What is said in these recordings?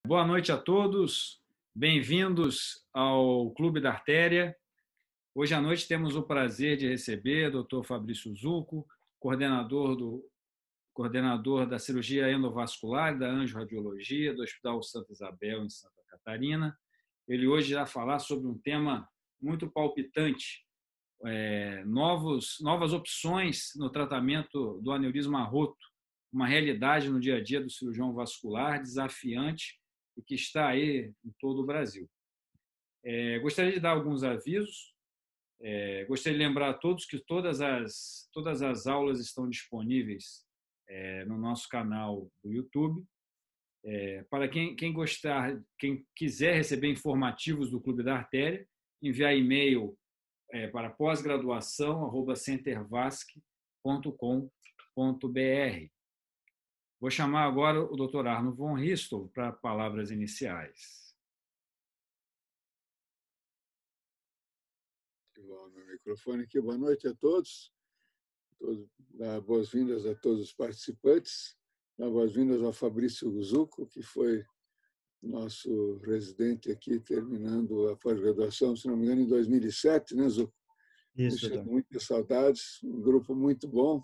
Boa noite a todos, bem-vindos ao Clube da Artéria. Hoje à noite temos o prazer de receber o Dr. Fabrício Zucco, coordenador da cirurgia endovascular da angiorradiologia do Hospital Santa Isabel, em Santa Catarina. Ele hoje irá falar sobre um tema muito palpitante, novas opções no tratamento do aneurisma roto, uma realidade no dia a dia do cirurgião vascular desafiante e que está aí em todo o Brasil. Gostaria de dar alguns avisos. Gostaria de lembrar a todos que todas as aulas estão disponíveis no nosso canal do YouTube. Para quem quiser receber informativos do Clube da Artéria, enviar e-mail para pós-graduação@centervasc.com.br. Vou chamar agora o Dr. Arno von Ristel para palavras iniciais. Bom, meu microfone aqui. Boa noite a todos. Boas-vindas a todos os participantes. Boas-vindas ao Fabrício Zucco, que foi nosso residente aqui, terminando a pós-graduação, se não me engano, em 2007, né, Zucco? Isso, Deixando muitas saudades. Um grupo muito bom.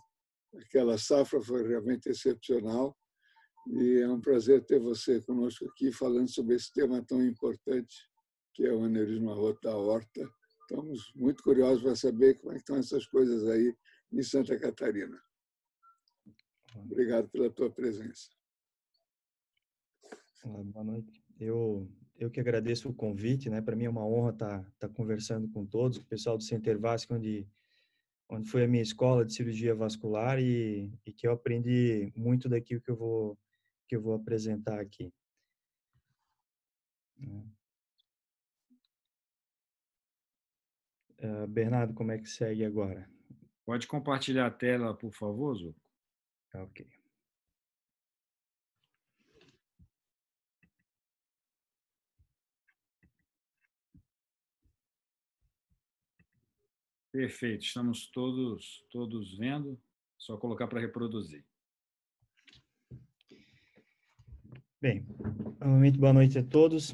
Aquela safra foi realmente excepcional. E é um prazer ter você conosco aqui, falando sobre esse tema tão importante, que é o aneurisma roto da aorta. Estamos muito curiosos para saber como é que estão essas coisas aí em Santa Catarina. Obrigado pela tua presença. Boa noite. Eu que agradeço o convite, né? Para mim é uma honra estar conversando com todos, com o pessoal do CenterVasc, onde foi a minha escola de cirurgia vascular e que eu aprendi muito daquilo que eu vou apresentar aqui. Bernardo, como é que segue agora? Pode compartilhar a tela, por favor, Zucco? Ok. Perfeito, estamos todos vendo. Só colocar para reproduzir. Bem, novamente boa noite a todos.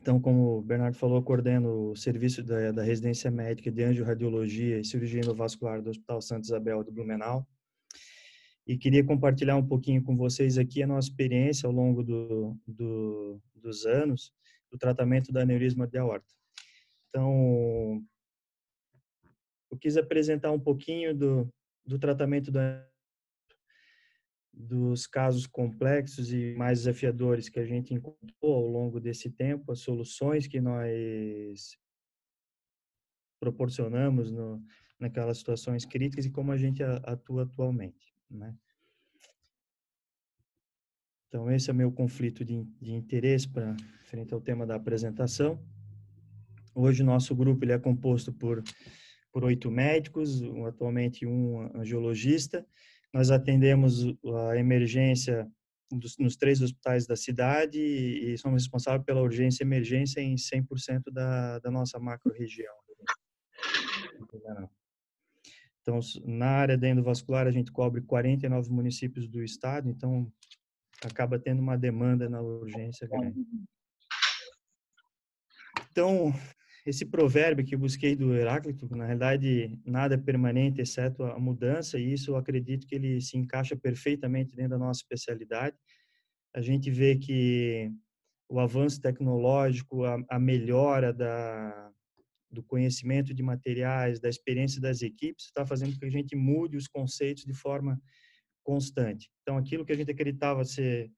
Então, como o Bernardo falou, eu coordeno o serviço da residência médica de angiorradiologia e cirurgia endovascular do Hospital Santa Isabel de Blumenau. E queria compartilhar um pouquinho com vocês aqui a nossa experiência ao longo dos anos do tratamento da aneurisma de aorta. Então, eu quis apresentar um pouquinho do tratamento dos casos complexos e mais desafiadores que a gente encontrou ao longo desse tempo, as soluções que nós proporcionamos naquelas situações críticas e como a gente atua atualmente, né? Então, esse é o meu conflito de interesse frente ao tema da apresentação. Hoje, o nosso grupo ele é composto por 8 médicos, atualmente um angiologista. Nós atendemos a emergência nos 3 hospitais da cidade e somos responsáveis pela urgência e emergência em 100% da nossa macro-região. Então, na área da endovascular, a gente cobre 49 municípios do estado, então acaba tendo uma demanda na urgência grande. Então, esse provérbio que eu busquei do Heráclito, na realidade, nada é permanente exceto a mudança, e isso eu acredito que ele se encaixa perfeitamente dentro da nossa especialidade. A gente vê que o avanço tecnológico, a melhora do conhecimento de materiais, da experiência das equipes, está fazendo com que a gente mude os conceitos de forma constante. Então, aquilo que a gente acreditava ser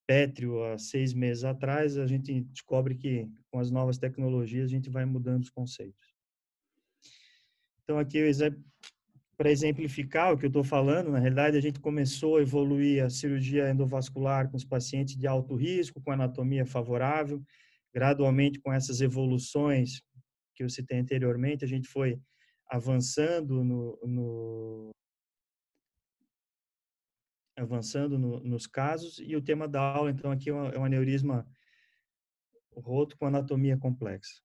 pétreo há 6 meses atrás, a gente descobre que com as novas tecnologias a gente vai mudando os conceitos. Então, aqui, para exemplificar o que eu estou falando, na realidade, a gente começou a evoluir a cirurgia endovascular com os pacientes de alto risco, com anatomia favorável. Gradualmente, com essas evoluções que eu citei anteriormente, a gente foi avançando nos casos, e o tema da aula, então, aqui é um aneurisma roto com anatomia complexa.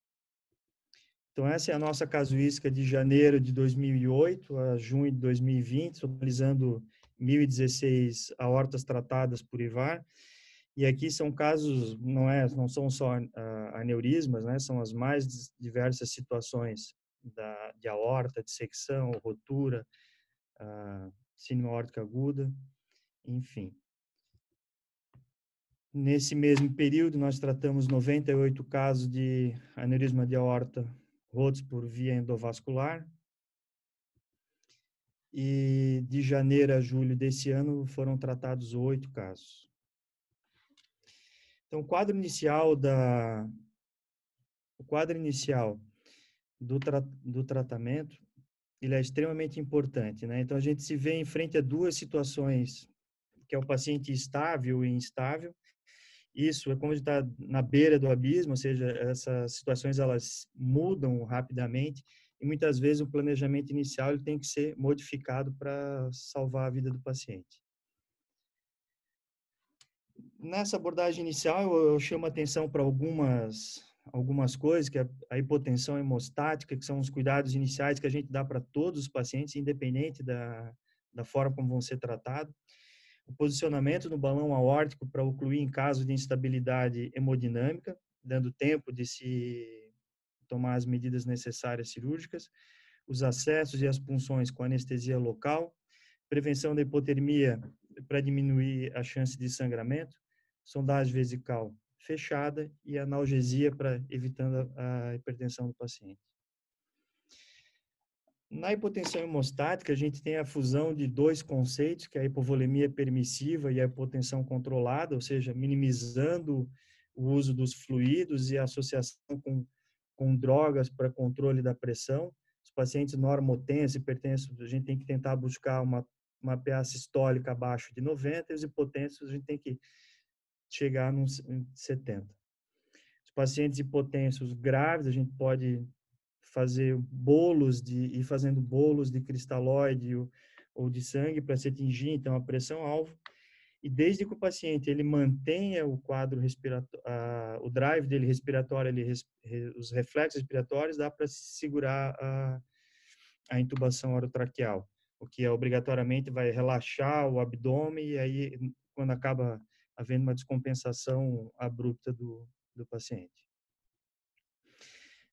Então, essa é a nossa casuística de janeiro de 2008 a junho de 2020, totalizando 1.016 aortas tratadas por IVAR. E aqui são casos, não são só aneurismas, né? São as mais diversas situações de aorta, dissecção, rotura, síndrome aórtica aguda, enfim. Nesse mesmo período, nós tratamos 98 casos de aneurisma de aorta rotos por via endovascular. E de janeiro a julho desse ano foram tratados 8 casos. Então, o quadro inicial do tratamento, ele é extremamente importante, né? Então, a gente se vê em frente a duas situações, que é o paciente estável e instável. Isso é como está na beira do abismo, ou seja, essas situações elas mudam rapidamente e muitas vezes o planejamento inicial ele tem que ser modificado para salvar a vida do paciente. Nessa abordagem inicial, eu chamo atenção para algumas coisas, que é a hipotensão hemostática, que são os cuidados iniciais que a gente dá para todos os pacientes, independente da forma como vão ser tratados. O posicionamento no balão aórtico para ocluir em caso de instabilidade hemodinâmica, dando tempo de se tomar as medidas necessárias cirúrgicas. Os acessos e as punções com anestesia local. Prevenção da hipotermia para diminuir a chance de sangramento. Sondagem vesical fechada e analgesia para evitando a hipertensão do paciente. Na hipotensão hemostática, a gente tem a fusão de dois conceitos, que é a hipovolemia permissiva e a hipotensão controlada, ou seja, minimizando o uso dos fluidos e a associação com drogas para controle da pressão. Os pacientes normotensos, hipertensos, a gente tem que tentar buscar uma PA sistólica abaixo de 90, e os hipotensos a gente tem que chegar nos 70. Os pacientes hipotensos graves, a gente pode ir fazendo bolos de cristalóide ou de sangue para se atingir, então, a pressão-alvo. E desde que o paciente ele mantenha o quadro respiratório, o drive dele respiratório, os reflexos respiratórios, dá para segurar a intubação orotraqueal, o que obrigatoriamente vai relaxar o abdômen e aí, quando acaba havendo uma descompensação abrupta do paciente.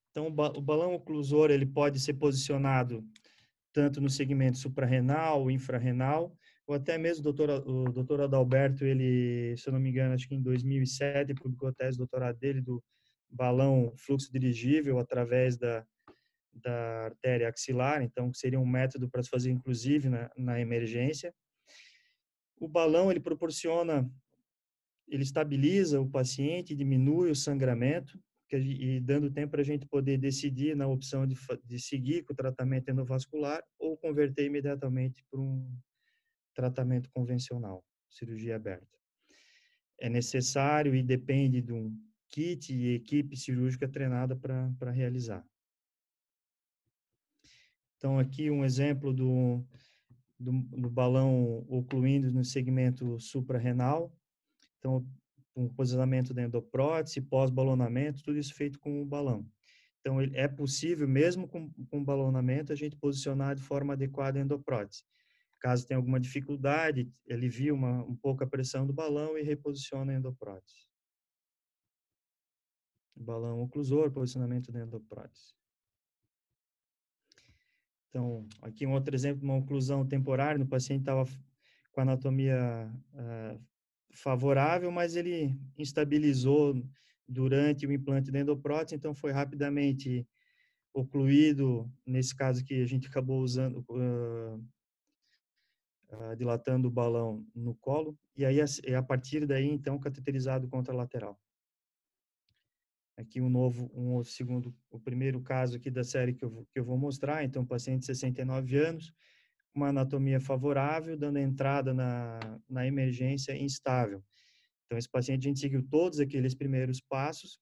Então, o balão oclusor ele pode ser posicionado tanto no segmento suprarrenal, infrarrenal, ou até mesmo o doutor Adalberto, ele, se eu não me engano, acho que em 2007, publicou a tese de doutorado dele do balão fluxo dirigível através da artéria axilar, então seria um método para se fazer inclusive na emergência. O balão ele estabiliza o paciente, diminui o sangramento, e dando tempo para a gente poder decidir na opção de seguir com o tratamento endovascular ou converter imediatamente para um tratamento convencional, cirurgia aberta. É necessário e depende de um kit e equipe cirúrgica treinada para realizar. Então, aqui um exemplo do balão ocluindo no segmento suprarrenal. Então, um posicionamento da endoprótese, pós-balonamento, tudo isso feito com o balão. Então, é possível, mesmo com balonamento, a gente posicionar de forma adequada a endoprótese. Caso tenha alguma dificuldade, alivia um pouco a pressão do balão e reposiciona a endoprótese. Balão oclusor, posicionamento da endoprótese. Então, aqui um outro exemplo de uma oclusão temporária, o paciente estava com anatomia favorável, mas ele instabilizou durante o implante da endoprótese, então foi rapidamente ocluído, nesse caso que a gente acabou usando, dilatando o balão no colo, e aí a partir daí, então, cateterizado contralateral. Aqui o primeiro caso aqui da série que eu vou mostrar, então, paciente de 69 anos, uma anatomia favorável, dando entrada na emergência instável. Então, esse paciente, a gente seguiu todos aqueles primeiros passos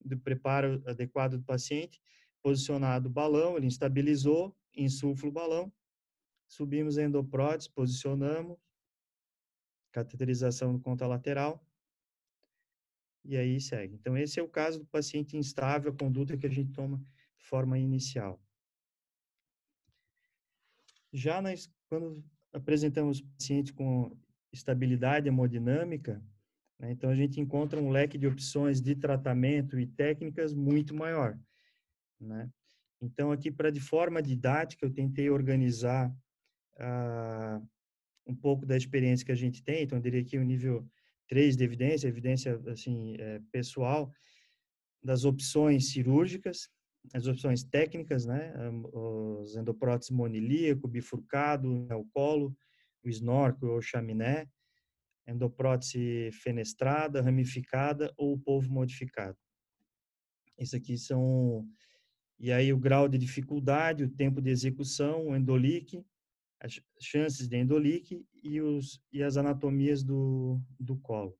do preparo adequado do paciente, posicionado o balão, ele estabilizou, insufla o balão, subimos a endoprótese, posicionamos, cateterização no contralateral, e aí segue. Então, esse é o caso do paciente instável, a conduta que a gente toma de forma inicial. Já quando apresentamos o paciente com estabilidade hemodinâmica, né? Então, a gente encontra um leque de opções de tratamento e técnicas muito maior, né? Então, aqui, de forma didática, eu tentei organizar um pouco da experiência que a gente tem. Então, eu diria que o nível 3 de evidência assim, pessoal, das opções cirúrgicas, as opções técnicas, né? Os endoprótese monilíaco, bifurcado, o colo, o snorkel ou chaminé, endoprótese fenestrada, ramificada ou polvo modificado. Isso aqui são... E aí o grau de dificuldade, o tempo de execução, o endolique, as chances de endolique e as anatomias do colo.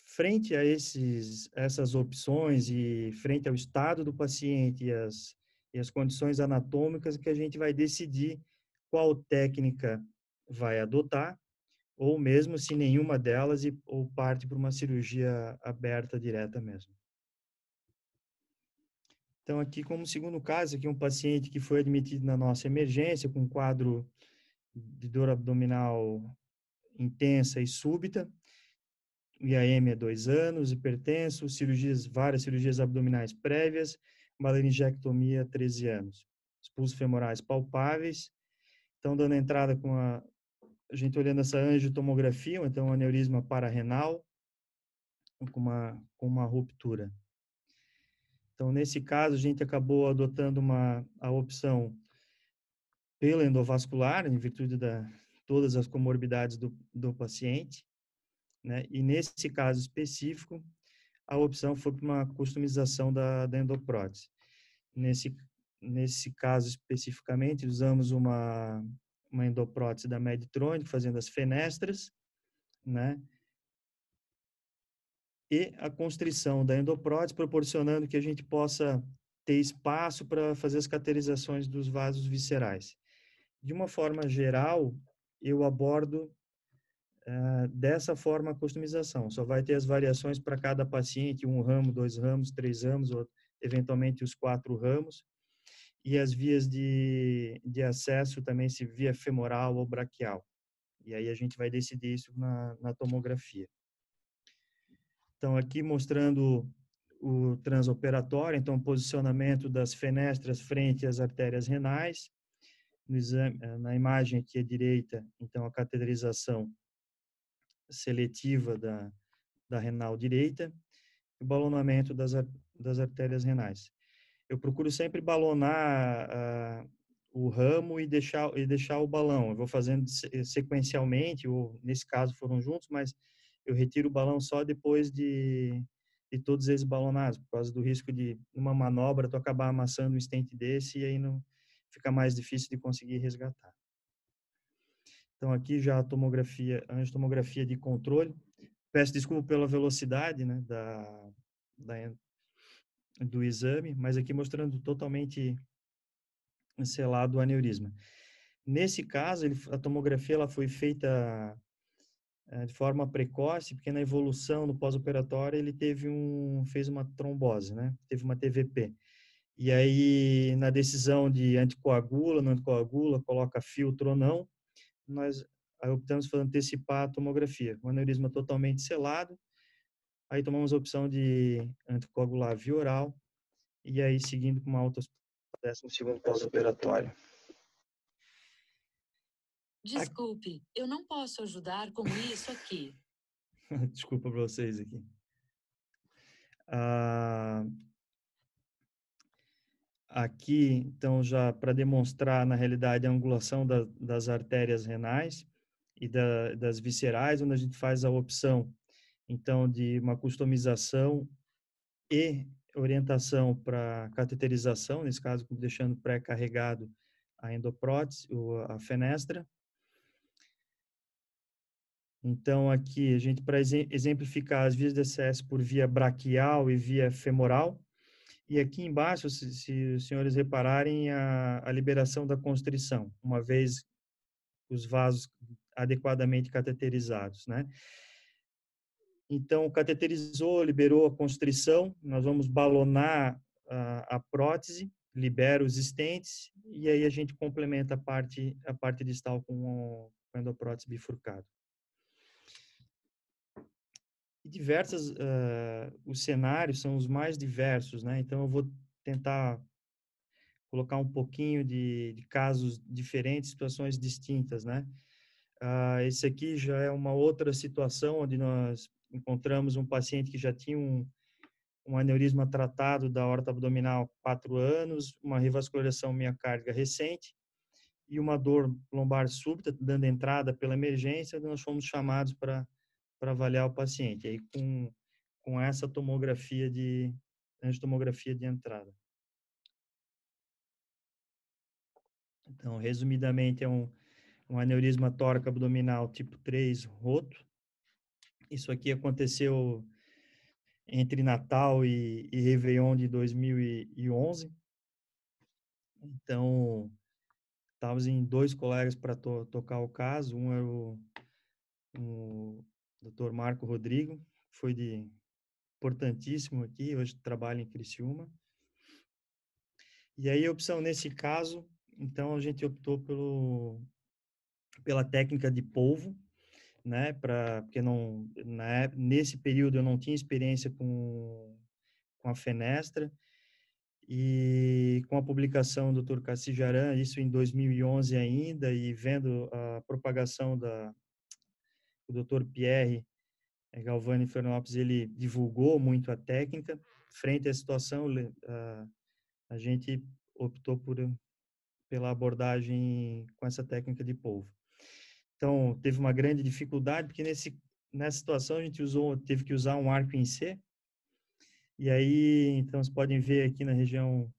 Frente a essas opções e frente ao estado do paciente e as condições anatômicas, que a gente vai decidir qual técnica vai adotar, ou mesmo se nenhuma delas, ou parte para uma cirurgia aberta direta mesmo. Então, aqui como segundo caso, aqui um paciente que foi admitido na nossa emergência com um quadro de dor abdominal intensa e súbita, IAM há 2 anos, hipertenso, várias cirurgias abdominais prévias, uma laringectomia há 13 anos. Expulsos femorais palpáveis. Então, dando entrada com a gente olhando essa angiotomografia, então um aneurisma pararenal com uma ruptura. Então, nesse caso, a gente acabou adotando a opção pelo endovascular, em virtude de todas as comorbidades do paciente, né? E nesse caso específico, a opção foi para uma customização da endoprótese. Nesse caso especificamente, usamos uma endoprótese da Medtronic, fazendo as fenestras, né? E a constrição da endoprótese, proporcionando que a gente possa ter espaço para fazer as cateterizações dos vasos viscerais. De uma forma geral, eu abordo dessa forma a customização. Só vai ter as variações para cada paciente, 1 ramo, 2 ramos, 3 ramos, ou eventualmente os 4 ramos. E as vias de acesso também, se via femoral ou braquial. E aí a gente vai decidir isso na tomografia. Então, aqui mostrando o transoperatório, então, posicionamento das fenestras frente às artérias renais. No exame, na imagem aqui à direita, então, a cateterização seletiva da renal direita, o balonamento das artérias renais. Eu procuro sempre balonar o ramo e deixar o balão. Eu vou fazendo sequencialmente, ou nesse caso foram juntos, mas eu retiro o balão só depois de todos eles balonados, por causa do risco de, numa manobra, tu acabar amassando um stent desse e aí não fica mais difícil de conseguir resgatar. Então, aqui já a angiotomografia de controle. Peço desculpa pela velocidade, né, do exame, mas aqui mostrando totalmente selado o aneurisma. Nesse caso, a tomografia ela foi feita de forma precoce, porque na evolução no pós-operatório ele fez uma trombose, né? Teve uma TVP. E aí, na decisão de anticoagula, não anticoagula, coloca filtro ou não, nós aí optamos por antecipar a tomografia. O aneurisma totalmente selado, aí tomamos a opção de anticoagular via oral, e aí seguindo com uma alta 12º pós-operatório. Desculpe, eu não posso ajudar com isso aqui. Desculpa para vocês aqui. Aqui, então, já para demonstrar, na realidade, a angulação das artérias renais e das viscerais, onde a gente faz a opção, então, de uma customização e orientação para cateterização, nesse caso, deixando pré-carregado a endoprótese, a fenestra. Então, aqui, a gente, para exemplificar as vias de acesso por via braquial e via femoral, e aqui embaixo, se os senhores repararem, a liberação da constrição, uma vez os vasos adequadamente cateterizados, né? Então, cateterizou, liberou a constrição, nós vamos balonar a prótese, libera os stents, e aí a gente complementa a parte distal com a endoprótese bifurcada. E os cenários são os mais diversos, né? Então, eu vou tentar colocar um pouquinho de casos diferentes, situações distintas, né? Esse aqui já é uma outra situação onde nós encontramos um paciente que já tinha um aneurisma tratado da aorta abdominal há 4 anos, uma revascularização miocárdica recente e uma dor lombar súbita, dando entrada pela emergência, nós fomos chamados para avaliar o paciente. Aí com essa angiotomografia de entrada. Então, resumidamente, é um aneurisma tóraco abdominal tipo 3 roto. Isso aqui aconteceu entre Natal e Réveillon de 2011. Então, estávamos em 2 colegas para tocar o caso. Um era o Dr. Marco Rodrigo, que foi importantíssimo aqui, hoje trabalha em Criciúma. E aí a opção nesse caso, então a gente optou pela técnica de polvo, né, porque nesse período eu não tinha experiência com a fenestra, e com a publicação do Dr. Cassi Jaran, isso em 2011 ainda, e vendo a propagação o Dr. Pierre Galvani Florianópolis, ele divulgou muito a técnica. Frente à situação, a gente optou pela abordagem com essa técnica de polvo. Então, teve uma grande dificuldade, porque nessa situação a gente teve que usar um arco em C, e aí, então, vocês podem ver aqui na região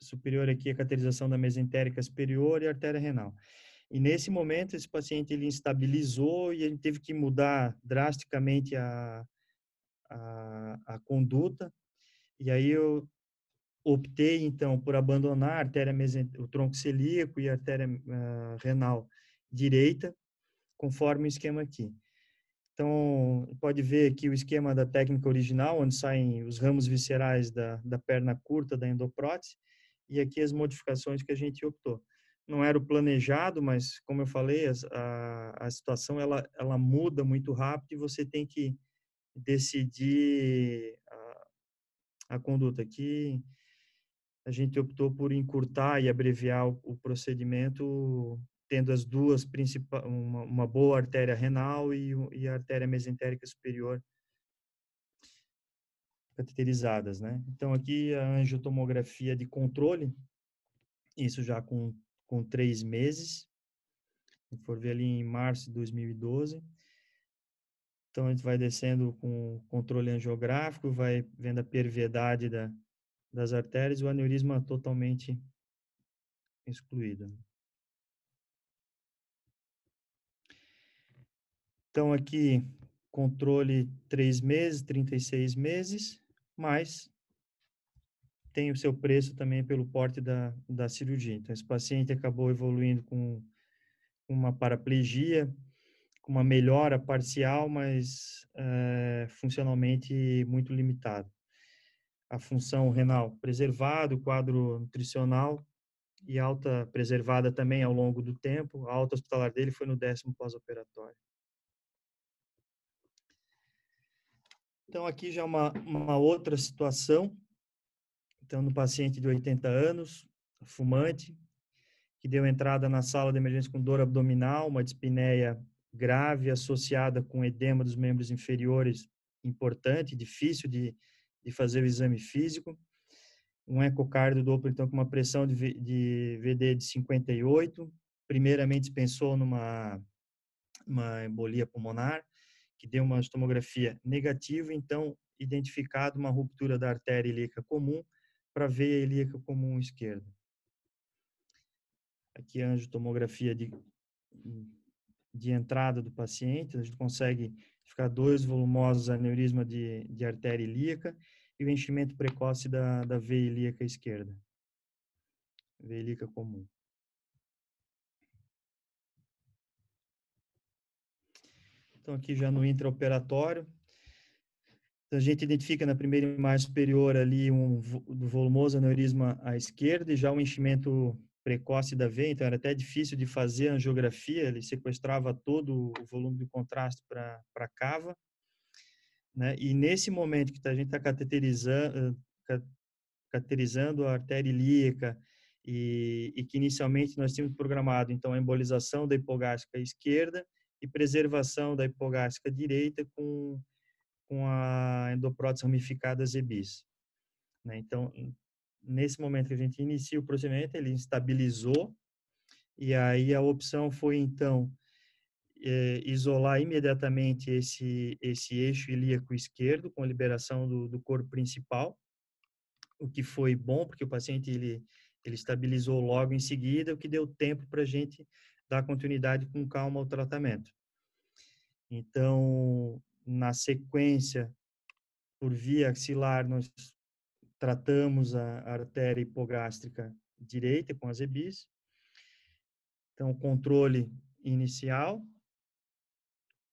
superior aqui a cateterização da mesentérica superior e artéria renal. E nesse momento, esse paciente ele instabilizou e ele teve que mudar drasticamente a conduta, e aí eu optei, então, por abandonar a artéria o tronco celíaco e a artéria renal direita, conforme o esquema aqui. Então, pode ver aqui o esquema da técnica original, onde saem os ramos viscerais da perna curta da endoprótese, e aqui as modificações que a gente optou. Não era o planejado, mas, como eu falei, a situação ela muda muito rápido e você tem que decidir a conduta. Aqui, a gente optou por encurtar e abreviar o procedimento, tendo as duas principais, uma boa artéria renal e a artéria mesentérica superior cateterizadas, né? Então, aqui a angiotomografia de controle, isso já com 3 meses, se for ver ali em março de 2012. Então, a gente vai descendo com o controle angiográfico, vai vendo a perviedade das artérias, o aneurisma totalmente excluído. Então, aqui, controle 3 meses, 36 meses, mas tem o seu preço também pelo porte da cirurgia. Então, esse paciente acabou evoluindo com uma paraplegia, com uma melhora parcial, mas funcionalmente muito limitado. A função renal preservada, o quadro nutricional e alta preservada também ao longo do tempo. A alta hospitalar dele foi no 10º pós-operatório. Então, aqui já uma outra situação. Então, no paciente de 80 anos, fumante, que deu entrada na sala de emergência com dor abdominal, uma dispneia grave associada com edema dos membros inferiores importante, difícil de fazer o exame físico. Um ecocardio Doppler, então, com uma pressão de VD de 58. Primeiramente, pensou numa embolia pulmonar, que deu uma tomografia negativa, então, identificado uma ruptura da artéria ilíaca comum para a veia ilíaca comum esquerda. Aqui a angiotomografia de entrada do paciente, a gente consegue ficar 2 volumosos aneurisma de artéria ilíaca e o enchimento precoce da veia ilíaca esquerda, veia ilíaca comum. Então, aqui já no intraoperatório, a gente identifica na primeira imagem superior ali do volumoso aneurisma à esquerda e já um enchimento precoce da veia, então era até difícil de fazer a angiografia, ele sequestrava todo o volume de contraste para a cava. né? E nesse momento que a gente está cateterizando a artéria ilíaca e que inicialmente nós tínhamos programado, então, a embolização da hipogástrica esquerda e preservação da hipogástrica direita com a endoprótese ramificada ZBIS, né? Então, nesse momento que a gente inicia o procedimento, ele estabilizou, e aí a opção foi, então, isolar imediatamente esse eixo ilíaco esquerdo com a liberação do corpo principal, o que foi bom, porque o paciente ele estabilizou logo em seguida, o que deu tempo para a gente dar continuidade com calma ao tratamento. Então, na sequência, por via axilar, nós tratamos a artéria hipogástrica direita com as EBIs. Então, controle inicial.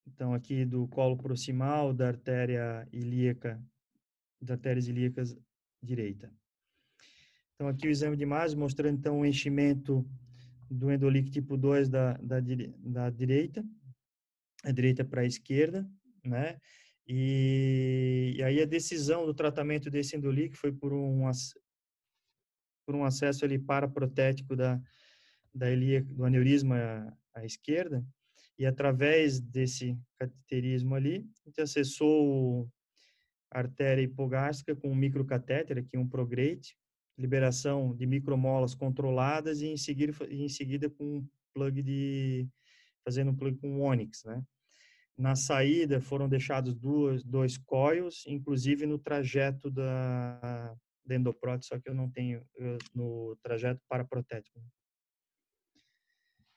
Então, aqui do colo proximal da artéria ilíaca, das artérias ilíacas direita. Então, aqui o exame de imagem mostrando, então, o enchimento do endolíquido tipo 2 da direita, a direita para a esquerda, né? E aí a decisão do tratamento desse endolíquido foi por um acesso ali paraprotético da ilíaca, do aneurisma à esquerda, e através desse cateterismo ali, a gente acessou a artéria hipogástrica com um microcatéter, aqui um Prograde, liberação de micromolas controladas e em seguida com um plug fazendo um plug com Onyx, né? Na saída foram deixados dois coils, inclusive no trajeto da endoprótese, só que eu não tenho no trajeto paraprotético.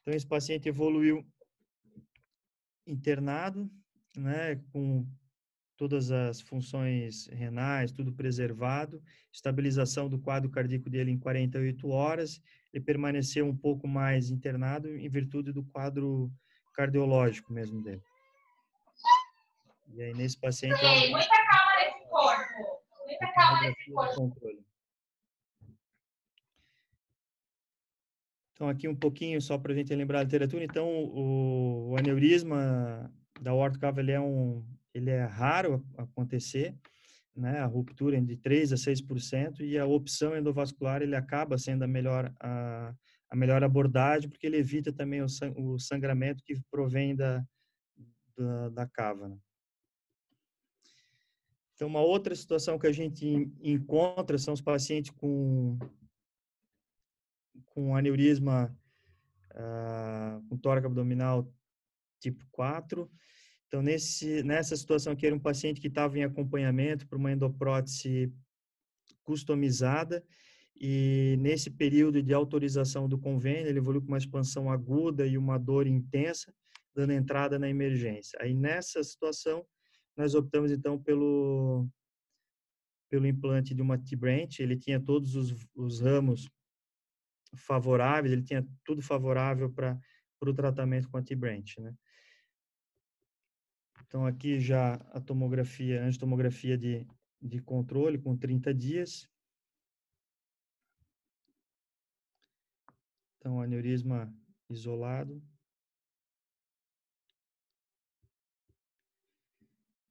Então esse paciente evoluiu internado, né, com todas as funções renais, tudo preservado, estabilização do quadro cardíaco dele em 48 horas, ele permaneceu um pouco mais internado em virtude do quadro cardiológico mesmo dele. E aí, nesse paciente... Muita calma nesse corpo. Muita calma nesse corpo. Controle. Então, aqui um pouquinho, só para a gente lembrar a literatura. Então, o aneurisma da aorta cava, ele é raro acontecer, né? A ruptura é de 3 a 6%, e a opção endovascular, ele acaba sendo a melhor abordagem, porque ele evita também o sangramento que provém da cava, né? Então, uma outra situação que a gente encontra são os pacientes com aneurisma com tórax abdominal tipo 4. Então, nessa situação aqui, era um paciente que estava em acompanhamento para uma endoprótese customizada, e nesse período de autorização do convênio, ele evoluiu com uma expansão aguda e uma dor intensa, dando entrada na emergência. Aí, nessa situação, nós optamos, então, pelo implante de uma T-branch. Ele tinha todos os ramos favoráveis, ele tinha tudo favorável para o tratamento com a T-branch, né? Então, aqui já a tomografia, angiotomografia de controle com 30 dias. Então, aneurisma isolado.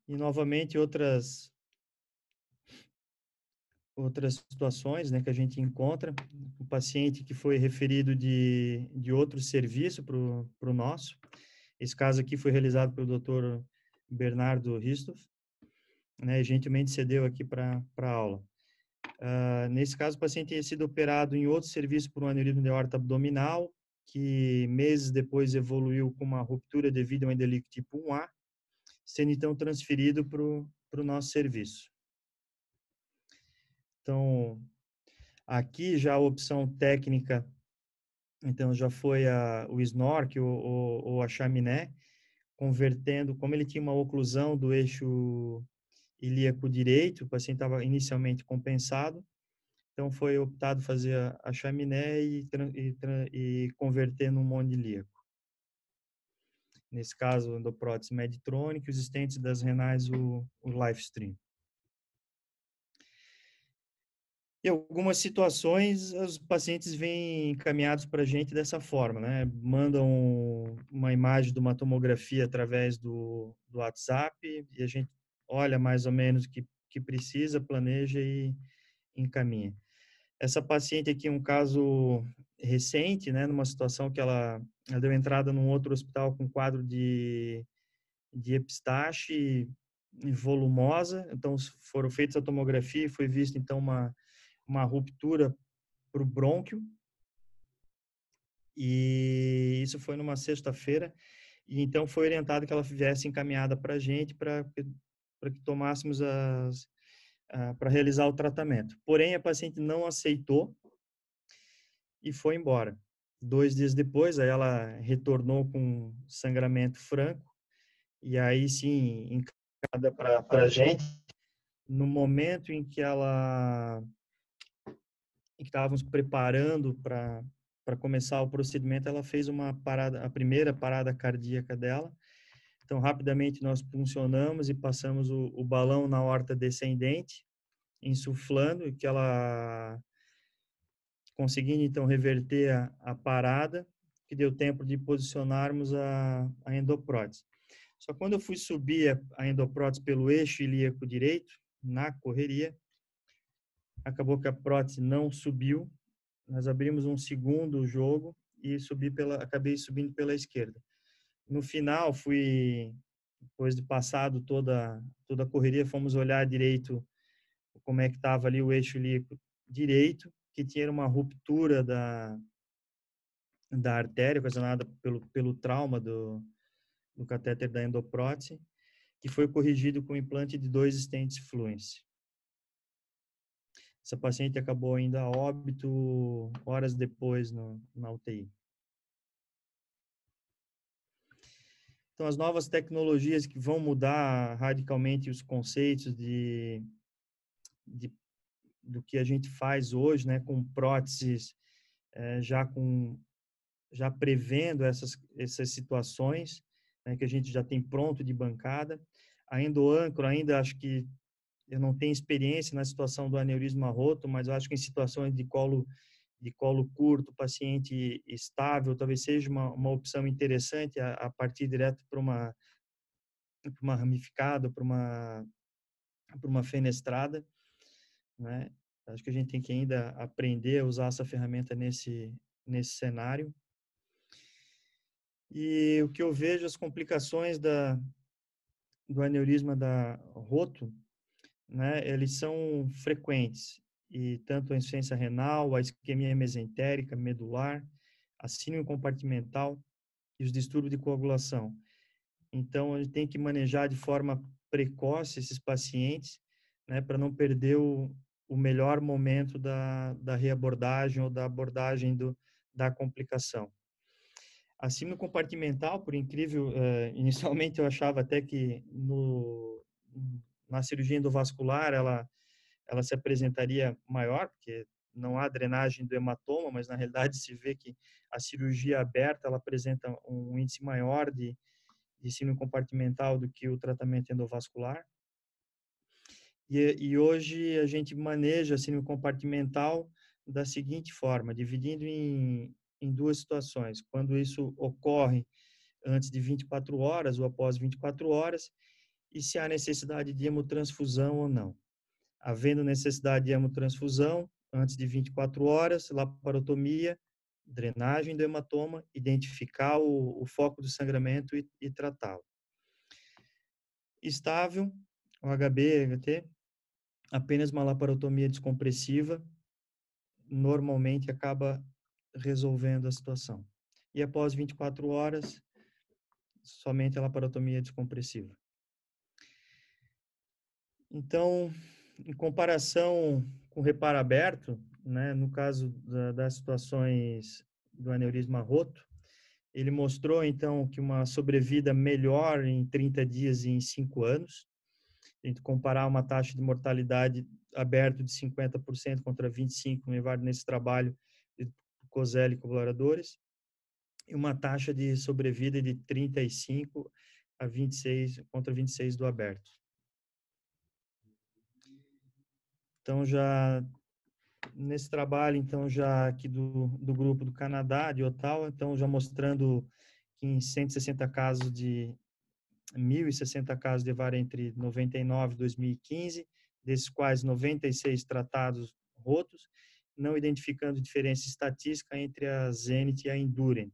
E, novamente, outras situações, né, que a gente encontra. O paciente que foi referido de outro serviço para o nosso. Esse caso aqui foi realizado pelo Dr. Bernardo Ristoff, né, gentilmente cedeu aqui para a aula. Nesse caso, o paciente tinha sido operado em outro serviço por um aneurisma de aorta abdominal, que meses depois evoluiu com uma ruptura devido a um endolíquido tipo 1A, sendo então transferido para o nosso serviço. Então, aqui já a opção técnica, então já foi o SNORC ou a chaminé, convertendo, como ele tinha uma oclusão do eixo ilíaco direito, o paciente estava inicialmente compensado, então foi optado fazer a chaminé e converter num monte ilíaco. Nesse caso, o endoprótese Medtronic, os estentes das renais, o Livestream. Em algumas situações, os pacientes vêm encaminhados para a gente dessa forma, né? Mandam uma imagem de uma tomografia através do WhatsApp, e a gente olha mais ou menos o que precisa, planeja e encaminha. Essa paciente aqui é um caso recente, né, numa situação que ela deu entrada num outro hospital com quadro de epistaxe volumosa, então foram feitas a tomografia e foi vista então uma ruptura para o brônquio, e isso foi numa sexta-feira, e então foi orientado que ela viesse encaminhada para a gente para que tomássemos para realizar o tratamento. Porém, a paciente não aceitou e foi embora. 2 dias depois, aí ela retornou com sangramento franco, e aí sim, encaminhada para a gente. No momento em que estávamos preparando para começar o procedimento, ela fez uma parada, a primeira parada cardíaca dela. Então, rapidamente nós funcionamos e passamos o balão na aorta descendente, insuflando, que ela conseguindo então reverter a parada, que deu tempo de posicionarmos a endoprótese. Só quando eu fui subir a endoprótese pelo eixo ilíaco direito, na correria, acabou que a prótese não subiu. Nós abrimos um segundo jogo e acabei subindo pela esquerda. No final, depois de passado toda a correria, fomos olhar direito como é que estava ali o eixo ilíaco direito, que tinha uma ruptura da artéria ocasionada pelo trauma do catéter da endoprótese, que foi corrigido com implante de 2 stents Fluence. Essa paciente acabou indo a óbito horas depois na UTI. Então, as novas tecnologias que vão mudar radicalmente os conceitos do que a gente faz hoje, né, com próteses, já prevendo essas situações, né, que a gente já tem pronto de bancada. A endoâncora ainda acho que eu não tenho experiência na situação do aneurisma roto, mas eu acho que em situações de colo curto, paciente estável, talvez seja uma opção interessante a partir direto para uma ramificada, para uma fenestrada, né? Acho que a gente tem que ainda aprender a usar essa ferramenta nesse cenário. E o que eu vejo, as complicações do aneurisma roto, né, eles são frequentes, e tanto a insuficiência renal, a isquemia mesentérica, medular, a síndrome compartimental e os distúrbios de coagulação. Então, a gente tem que manejar de forma precoce esses pacientes, né, para não perder o melhor momento da reabordagem ou da abordagem da complicação. A síndrome compartimental, por incrível, inicialmente eu achava até que na cirurgia endovascular ela se apresentaria maior, porque não há drenagem do hematoma, mas na realidade se vê que a cirurgia aberta ela apresenta um índice maior de síndrome compartimental do que o tratamento endovascular. E hoje a gente maneja a síndrome compartimental da seguinte forma, dividindo em 2 situações. Quando isso ocorre antes de 24 horas ou após 24 horas, e se há necessidade de hemotransfusão ou não. Havendo necessidade de hemotransfusão, antes de 24 horas, laparotomia, drenagem do hematoma, identificar o foco do sangramento e tratá-lo. Estável, o HB, HT, apenas uma laparotomia descompressiva, normalmente acaba resolvendo a situação. E após 24 horas, somente a laparotomia descompressiva. Então, em comparação com o reparo aberto, né, no caso das situações do aneurisma roto, ele mostrou, então, que uma sobrevida melhor em 30 dias e em 5 anos. A gente comparar uma taxa de mortalidade aberto de 50% contra 25% levado nesse trabalho de Coselli e colaboradores, e uma taxa de sobrevida de 35 a 26 contra 26 do aberto. Então, já nesse trabalho, então, já aqui do grupo do Canadá, de Ottawa, então, já mostrando que em 160 casos de 1.060 casos de VAR entre 99 e 2015, desses quais 96 tratados rotos, não identificando diferença estatística entre a Zenith e a Endurant,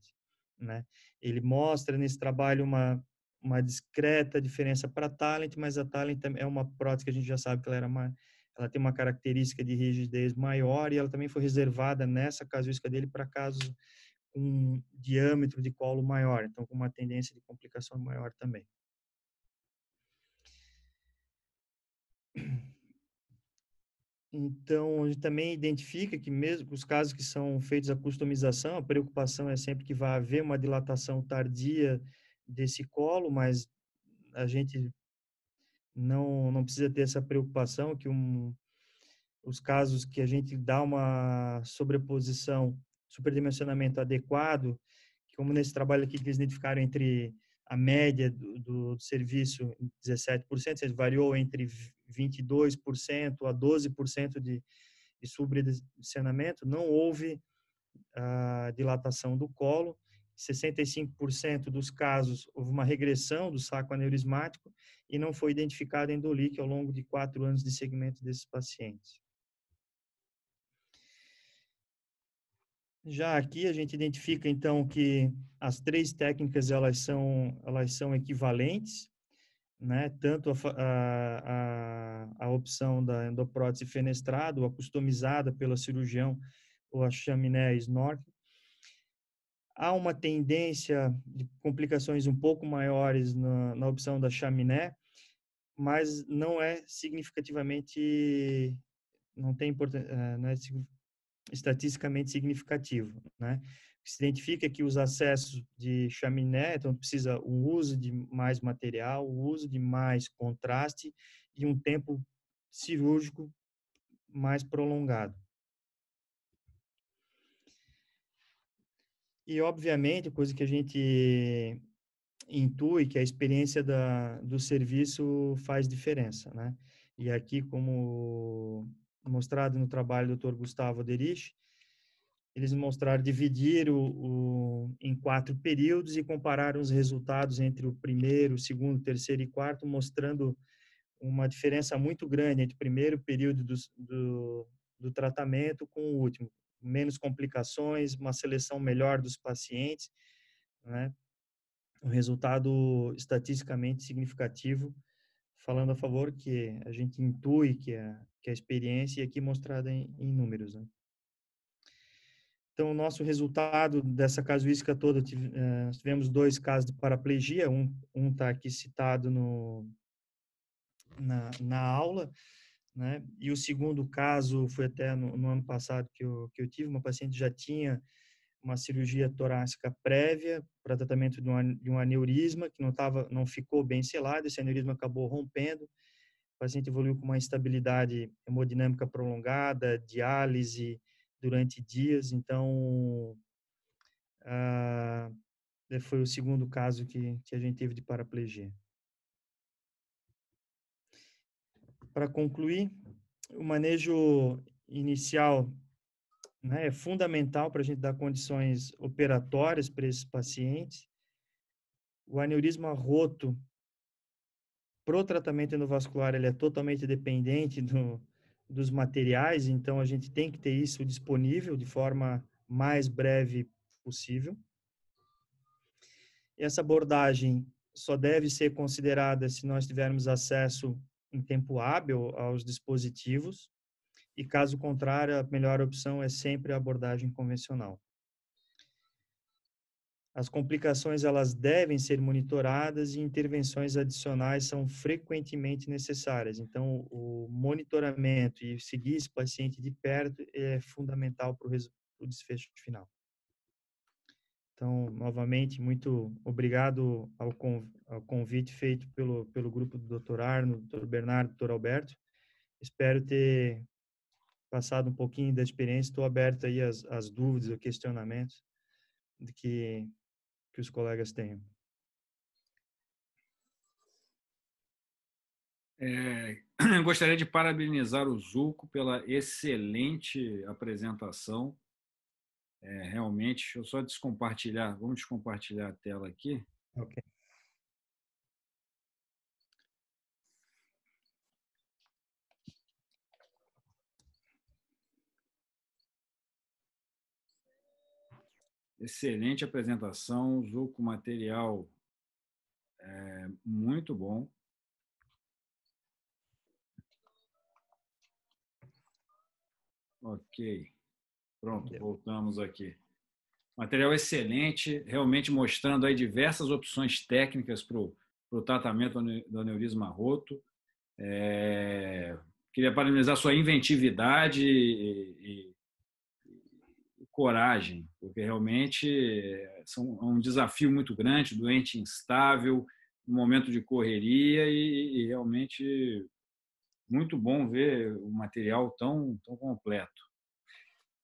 né? Ele mostra nesse trabalho uma discreta diferença para a Talent, mas a Talent é uma prótese que a gente já sabe que ela tem uma característica de rigidez maior e ela também foi reservada nessa casuística dele para casos com um diâmetro de colo maior, então com uma tendência de complicação maior também. Então, a gente também identifica que mesmo os casos que são feitos a customização, a preocupação é sempre que vai haver uma dilatação tardia desse colo, mas a gente não precisa ter essa preocupação que os casos que a gente dá uma sobreposição, superdimensionamento adequado, que como nesse trabalho aqui que eles identificaram entre a média do serviço em 17%, seja, variou entre 22% a 12% de subdimensionamento, não houve a dilatação do colo. 65% dos casos houve uma regressão do saco aneurismático e não foi identificado endolique ao longo de 4 anos de segmento desses pacientes. Já aqui a gente identifica então que as 3 técnicas elas são equivalentes, né? Tanto a opção da endoprótese fenestrada, a customizada pelo cirurgião, ou a chaminé snorkel. Há uma tendência de complicações um pouco maiores na opção da chaminé, mas não é significativamente, não tem importância, não é estatisticamente significativo, né? Se identifica que os acessos de chaminé, então precisa o uso de mais material, o uso de mais contraste e um tempo cirúrgico mais prolongado. E, obviamente, coisa que a gente intui que a experiência do serviço faz diferença, né? E aqui, como mostrado no trabalho do Dr. Gustavo Derich, eles mostraram dividir em 4 períodos e comparar os resultados entre o primeiro, segundo, terceiro e quarto, mostrando uma diferença muito grande entre o primeiro período do tratamento com o último. Menos complicações, uma seleção melhor dos pacientes, né? Um resultado estatisticamente significativo, falando a favor que a gente intui que a experiência e aqui mostrada em números, né? Então, o nosso resultado dessa casuística toda, nós tivemos 2 casos de paraplegia, um está aqui citado na aula, né? E o segundo caso foi até no ano passado que eu tive, uma paciente já tinha uma cirurgia torácica prévia para tratamento de um aneurisma que não ficou bem selado, esse aneurisma acabou rompendo, o paciente evoluiu com uma instabilidade hemodinâmica prolongada, diálise durante dias, então foi o segundo caso que a gente teve de paraplegia. Para concluir, o manejo inicial, né, é fundamental para a gente dar condições operatórias para esses pacientes. O aneurisma roto, para o tratamento endovascular, ele é totalmente dependente dos materiais, então a gente tem que ter isso disponível de forma mais breve possível. Essa abordagem só deve ser considerada se nós tivermos acesso em tempo hábil aos dispositivos e, caso contrário, a melhor opção é sempre a abordagem convencional. As complicações elas devem ser monitoradas e intervenções adicionais são frequentemente necessárias. Então, o monitoramento e seguir esse paciente de perto é fundamental para o desfecho final. Então, novamente, muito obrigado ao convite feito pelo grupo do Dr. Arno, Dr. Bernardo, Dr. Alberto. Espero ter passado um pouquinho da experiência. Estou aberto aí às dúvidas, aos questionamentos que os colegas tenham. Gostaria de parabenizar o Zulco pela excelente apresentação. Realmente, deixa eu só descompartilhar. Vamos descompartilhar a tela aqui. Ok. Excelente apresentação, Zuco, material muito bom. Ok, pronto, voltamos aqui. Material excelente, realmente mostrando aí diversas opções técnicas para o tratamento do aneurisma roto. Queria parabenizar sua inventividade e coragem, porque realmente é um desafio muito grande, doente instável, um momento de correria e realmente muito bom ver o material tão completo.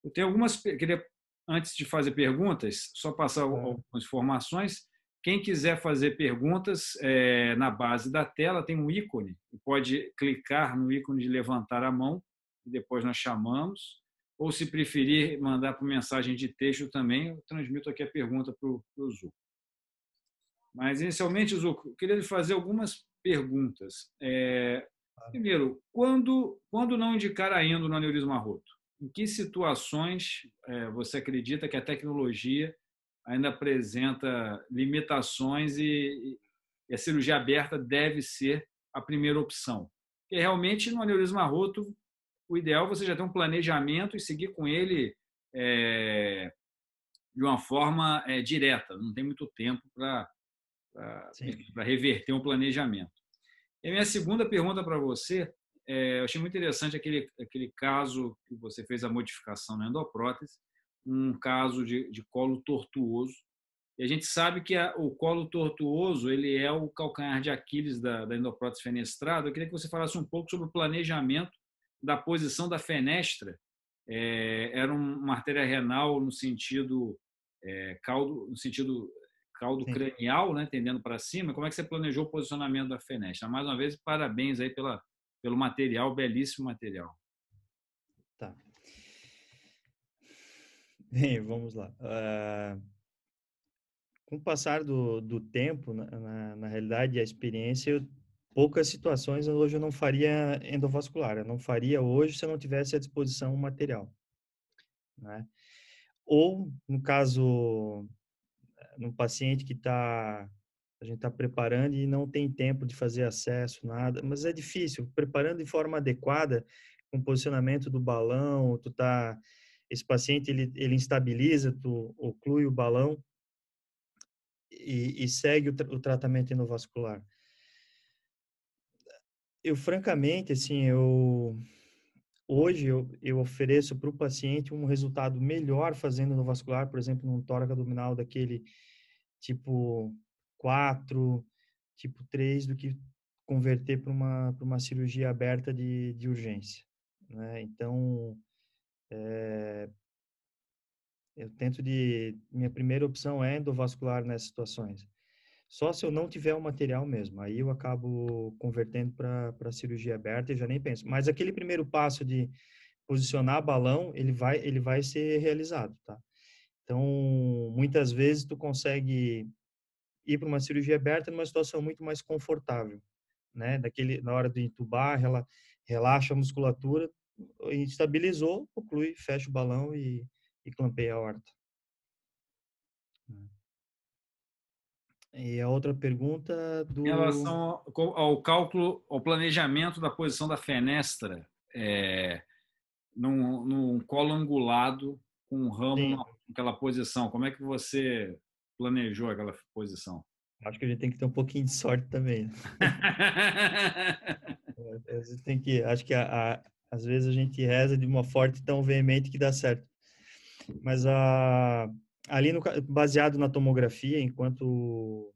Eu tenho queria, antes de fazer perguntas, só passar algumas informações. Quem quiser fazer perguntas, na base da tela tem um ícone, pode clicar no ícone de levantar a mão, e depois nós chamamos. Ou, se preferir, mandar por mensagem de texto também, eu transmito aqui a pergunta para o Zuco. Mas, inicialmente, Zuco, eu queria lhe fazer algumas perguntas. Primeiro, quando não indicar a endo no aneurisma roto? Em que situações você acredita que a tecnologia ainda apresenta limitações e a cirurgia aberta deve ser a primeira opção? Porque realmente no aneurisma roto, o ideal é você já ter um planejamento e seguir com ele de uma forma direta. Não tem muito tempo para reverter um planejamento. E a minha segunda pergunta para você, eu achei muito interessante aquele caso que você fez a modificação na endoprótese, um caso de colo tortuoso. E a gente sabe que o colo tortuoso ele é o calcanhar de Aquiles da endoprótese fenestrada. Eu queria que você falasse um pouco sobre o planejamento da posição da fenestra. Era uma artéria renal no sentido caldo cranial, né, tendendo para cima. Como é que você planejou o posicionamento da fenestra? Mais uma vez, parabéns aí pelo material, belíssimo material. Tá. Bem, vamos lá. Com o passar do tempo, na realidade, a experiência, poucas situações hoje eu não faria endovascular. Eu não faria hoje se eu não tivesse à disposição o material, né? Ou, no caso, num paciente que a gente está preparando e não tem tempo de fazer acesso, nada, mas é difícil. Preparando de forma adequada, com o posicionamento do balão, esse paciente ele instabiliza, tu oclui o balão e segue o tratamento endovascular. Eu, francamente, assim, hoje eu ofereço para o paciente um resultado melhor fazendo endovascular, por exemplo, num tórax abdominal daquele tipo 4, tipo 3, do que converter para uma cirurgia aberta de urgência, né? Então, eu tento minha primeira opção é endovascular nessas situações. Só se eu não tiver o material mesmo, aí eu acabo convertendo para cirurgia aberta e já nem penso. Mas aquele primeiro passo de posicionar balão, ele vai ser realizado, tá? Então, muitas vezes tu consegue ir para uma cirurgia aberta numa situação muito mais confortável, né? Na hora de entubar, relaxa a musculatura, estabilizou, oclui, fecha o balão e clampeia a aorta. E a outra pergunta Em relação ao cálculo, ao planejamento da posição da fenestra, num colo angulado, com um ramo naquela posição, como é que você planejou aquela posição? Acho que a gente tem que ter um pouquinho de sorte também. Acho que às vezes a gente reza de uma forte tão veemente que dá certo. Mas ali baseado na tomografia, enquanto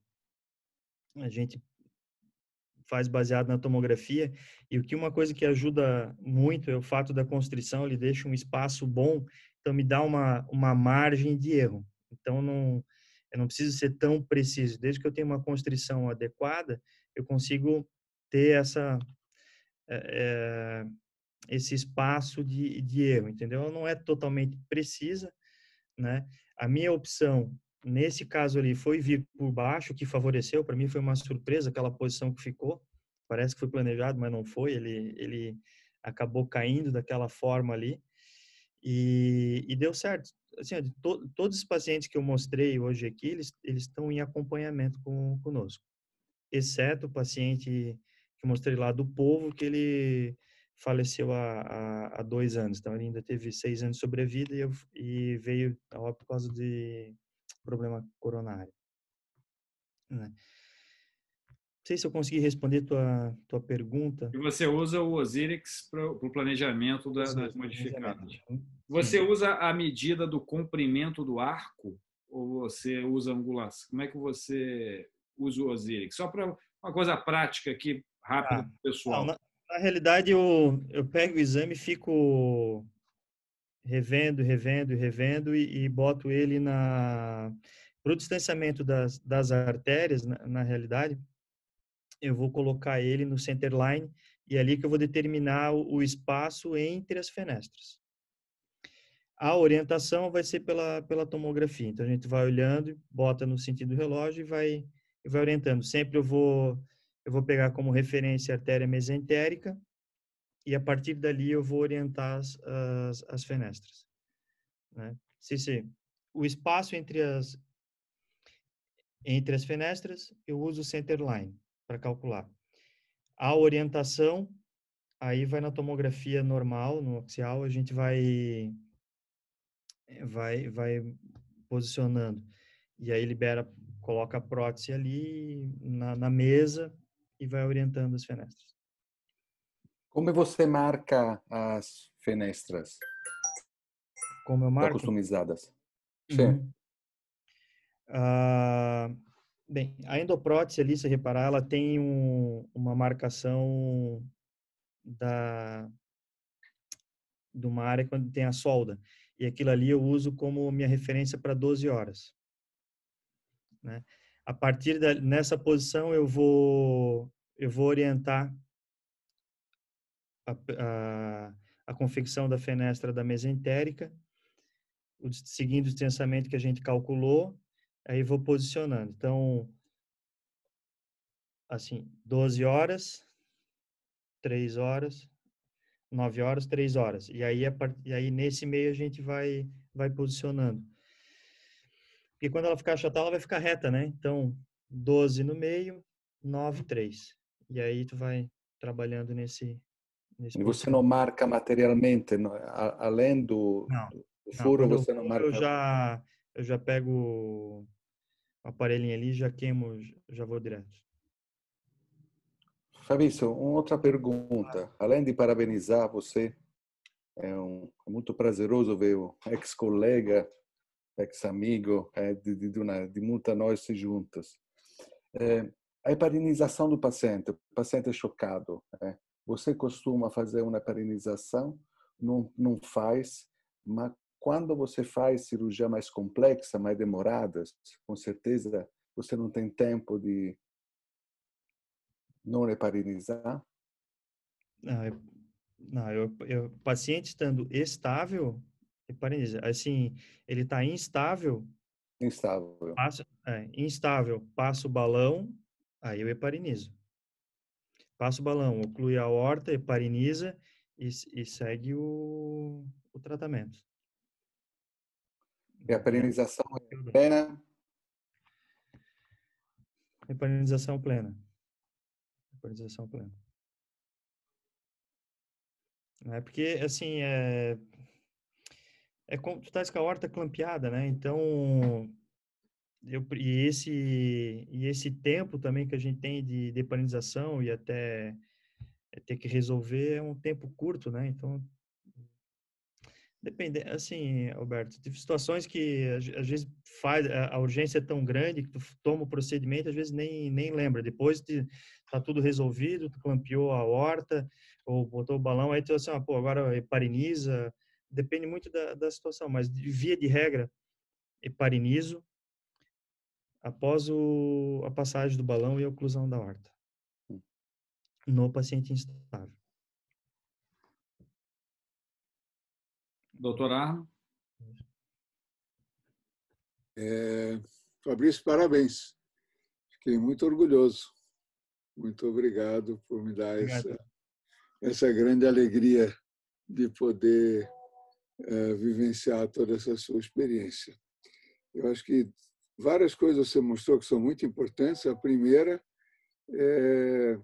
a gente faz baseado na tomografia, e uma coisa que ajuda muito é o fato da constrição, ele deixa um espaço bom, então me dá uma margem de erro. Então eu não preciso ser tão preciso. Desde que eu tenha uma constrição adequada, eu consigo ter esse espaço de erro, entendeu? Ela não é totalmente precisa, né? A minha opção nesse caso ali foi vir por baixo, que favoreceu. Para mim foi uma surpresa aquela posição que ficou. Parece que foi planejado, mas não foi. Ele acabou caindo daquela forma ali e deu certo. assim, todos os pacientes que eu mostrei hoje aqui, eles estão em acompanhamento conosco, exceto o paciente que eu mostrei lá do Povo, que ele faleceu há 2 anos, então ele ainda teve 6 anos de sobrevida e veio a óbito por causa de problema coronário, né? Não sei se eu consegui responder tua pergunta. E você usa o Osiris para o planejamento das Planejamento. modificadas. Sim. Você usa a medida do comprimento do arco ou você usa angulação? Como é que você usa o Osiris? Só para uma coisa prática aqui, rápida para o Não, pessoal. na realidade, eu pego o exame e fico revendo e boto ele para o distanciamento das artérias, na realidade, eu vou colocar ele no centerline e é ali que eu vou determinar o espaço entre as fenestras. A orientação vai ser pela tomografia. Então, a gente vai olhando, bota no sentido do relógio e vai orientando. Sempre eu vou pegar como referência a artéria mesentérica e, a partir dali, eu vou orientar as fenestras, né? O espaço entre as fenestras, eu uso o centerline para calcular. A orientação, aí vai na tomografia normal, no axial, a gente vai posicionando. E aí coloca a prótese ali na mesa e vai orientando as fenestras. Como você marca as fenestras? Como eu marco? Customizadas. Sim. Uhum. Bem, a endoprótese ali, se reparar, ela tem uma marcação de uma área quando tem a solda. E aquilo ali eu uso como minha referência para 12 horas. Né? A partir nessa posição eu vou orientar a confecção da fenestra da mesentérica, seguindo o distanciamento que a gente calculou, aí vou posicionando. Então, assim, 12 horas, 3 horas, 9 horas, 3 horas. E aí nesse meio a gente vai posicionando. Porque quando ela ficar achatada, ela vai ficar reta, né? Então, 12 no meio, 9, 3. E aí tu vai trabalhando nesse E você não marca materialmente, além do furo, quando você não marca. eu já pego o aparelhinho ali, já queimo, já vou direto. Fabrício, uma outra pergunta. Além de parabenizar você, é muito prazeroso ver o ex-colega, ex-amigo de muitas nós juntas. A heparinização do paciente, o paciente é chocado. Você costuma fazer uma heparinização? Não faz, mas quando você faz cirurgia mais complexa, mais demoradas, com certeza você não tem tempo de não heparinizar? O paciente estando estável, hepariniza. Assim, ele está instável. Instável. Instável, passa o balão, aí eu heparinizo. Passa o balão, oclui a aorta, hepariniza e segue o tratamento. E a heparinização é plena? Heparinização plena. Heparinização plena. Porque, assim, como tu estás com a aorta clampeada, né? Então, e esse tempo também que a gente tem de heparinização e até ter que resolver é um tempo curto, né? Então, depende, assim, Alberto, teve situações que às vezes a urgência é tão grande que tu toma o procedimento, às vezes nem lembra. Depois tá tudo resolvido, tu clampeou a aorta ou botou o balão, aí tu assim, agora hepariniza. Depende muito da situação, mas via de regra, heparinizo após a passagem do balão e a oclusão da aorta no paciente instável. Doutor Arno? Fabrício, parabéns. Fiquei muito orgulhoso. Muito obrigado por me dar essa grande alegria de poder vivenciar toda essa sua experiência. Eu acho que várias coisas você mostrou que são muito importantes. A primeira é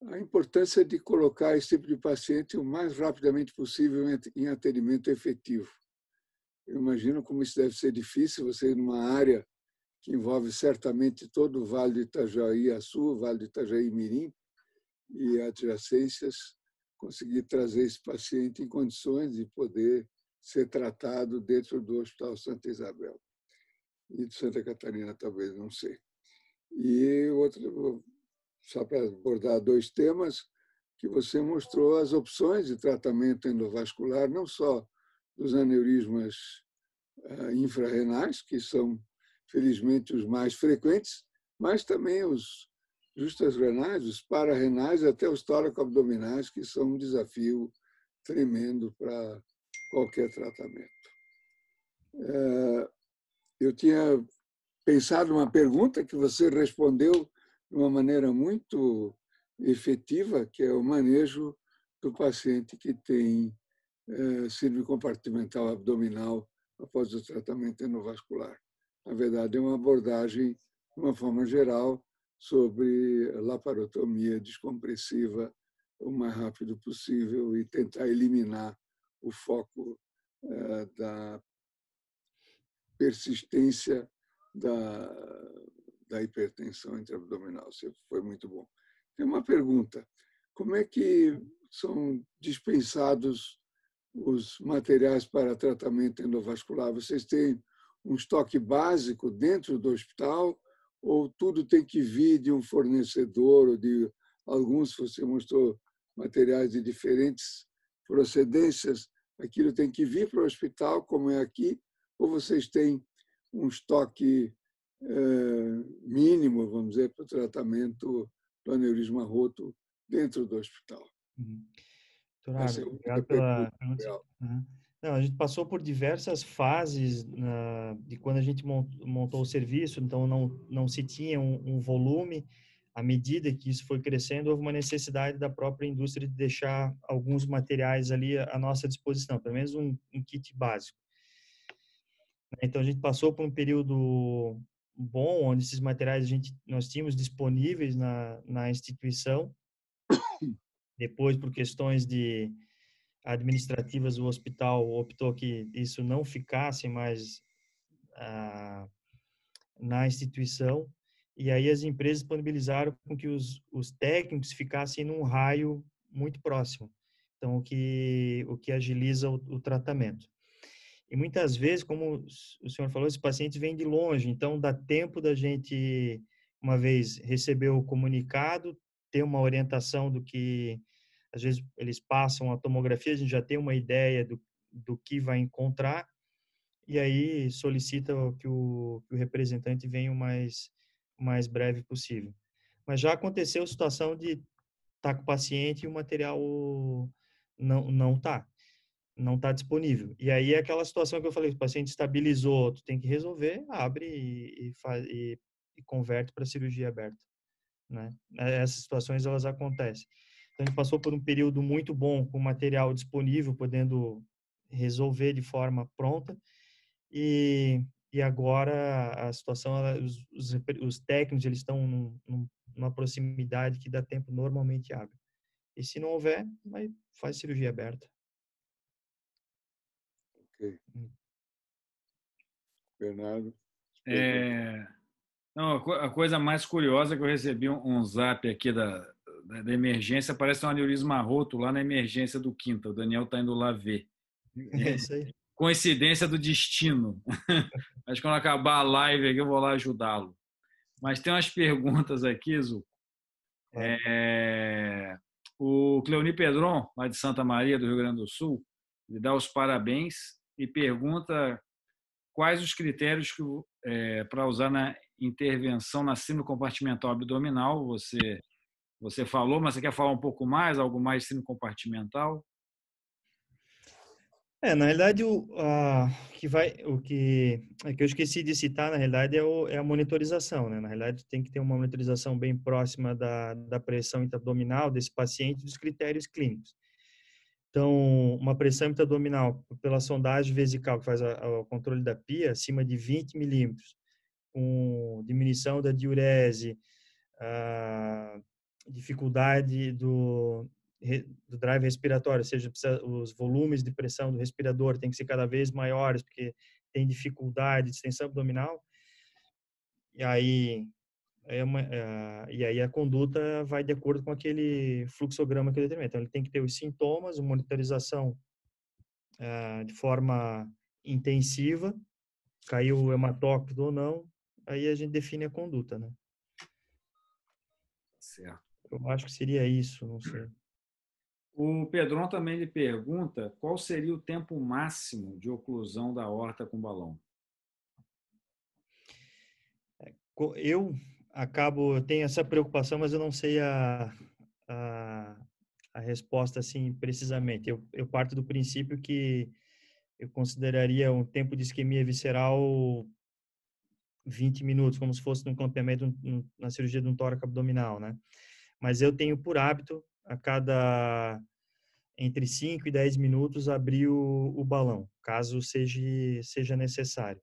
a importância de colocar esse tipo de paciente o mais rapidamente possível em atendimento efetivo. Eu imagino como isso deve ser difícil, você numa área que envolve certamente todo o Vale do Itajaí-Açu, Vale do Itajaí-Mirim e adjacências, conseguir trazer esse paciente em condições de poder ser tratado dentro do Hospital Santa Isabel. E de Santa Catarina, talvez, não sei. E outro, só para abordar dois temas, que você mostrou as opções de tratamento endovascular, não só dos aneurismas infrarrenais, que são, felizmente, os mais frequentes, mas também os justas renais, os pararrenais, até os tóraco-abdominais, que são um desafio tremendo para qualquer tratamento. Eu tinha pensado uma pergunta que você respondeu de uma maneira muito efetiva, que é o manejo do paciente que tem síndrome compartimental abdominal após o tratamento endovascular. Na verdade, é uma abordagem, de uma forma geral, sobre laparotomia descompressiva o mais rápido possível e tentar eliminar o foco da persistência da hipertensão intraabdominal. Isso foi muito bom. Tem uma pergunta. Como é que são dispensados os materiais para tratamento endovascular? Vocês têm um estoque básico dentro do hospital ou tudo tem que vir de um fornecedor ou de alguns, você mostrou materiais de diferentes procedências, aquilo tem que vir para o hospital, como é aqui, ou vocês têm um estoque mínimo, vamos dizer, para o tratamento do aneurisma roto dentro do hospital? Doutor, obrigado pela pergunta. Não, a gente passou por diversas fases de quando a gente montou o serviço, então não se tinha um volume. À medida que isso foi crescendo, houve uma necessidade da própria indústria de deixar alguns materiais ali à nossa disposição, pelo menos um kit básico. Então, a gente passou por um período bom, onde esses materiais nós tínhamos disponíveis na instituição. Depois, por questões administrativas, o hospital optou que isso não ficasse mais na instituição, e aí as empresas disponibilizaram com que os técnicos ficassem num raio muito próximo, então o que agiliza o tratamento. E muitas vezes, como o senhor falou, esses pacientes vêm de longe, então dá tempo da gente, uma vez receber o comunicado, ter uma orientação do que, às vezes eles passam a tomografia, a gente já tem uma ideia do que vai encontrar, e aí solicita que o representante venha o mais breve possível. Mas já aconteceu a situação de estar com o paciente e o material não está disponível. E aí é aquela situação que eu falei, o paciente estabilizou, tu tem que resolver, abre e converte para cirurgia aberta, né? Essas situações, elas acontecem. Então, a gente passou por um período muito bom, com material disponível, podendo resolver de forma pronta, e agora a situação, os técnicos, eles estão numa proximidade que dá tempo, normalmente abre. E se não houver, faz cirurgia aberta. Ok. Bernardo? Não, a coisa mais curiosa é que eu recebi um zap aqui da emergência, parece um aneurisma roto lá na emergência do Quinta. O Daniel está indo lá ver. É isso aí. Coincidência do destino. Mas quando acabar a live aqui, eu vou lá ajudá-lo. Mas tem umas perguntas aqui, Zu. O Cleoni Pedron, lá de Santa Maria, do Rio Grande do Sul, lhe dá os parabéns e pergunta quais os critérios para usar na intervenção na síndrome compartimental abdominal. Você falou, mas você quer falar um pouco mais, algo mais de síndrome compartimental? Na realidade, o que eu esqueci de citar, na realidade, é a monitorização, né? Na realidade, tem que ter uma monitorização bem próxima da pressão intraabdominal desse paciente e dos critérios clínicos. Então, uma pressão intraabdominal pela sondagem vesical, que faz o controle da pia, acima de 20 milímetros, com diminuição da diurese, dificuldade do drive respiratório, ou seja, os volumes de pressão do respirador têm que ser cada vez maiores, porque tem dificuldade de extensão abdominal, e aí a conduta vai de acordo com aquele fluxograma que eu determinei. Então, ele tem que ter os sintomas, uma monitorização de forma intensiva, caiu o hematócrito ou não, aí a gente define a conduta, né? Certo. Eu acho que seria isso, não sei. O Pedron também lhe pergunta qual seria o tempo máximo de oclusão da aorta com balão. Eu tenho essa preocupação, mas eu não sei a resposta assim precisamente. Eu parto do princípio que eu consideraria um tempo de isquemia visceral 20 minutos, como se fosse num clampeamento na cirurgia de um tórax abdominal, né? Mas eu tenho por hábito, a cada entre 5 e 10 minutos, abrir o balão, caso seja necessário,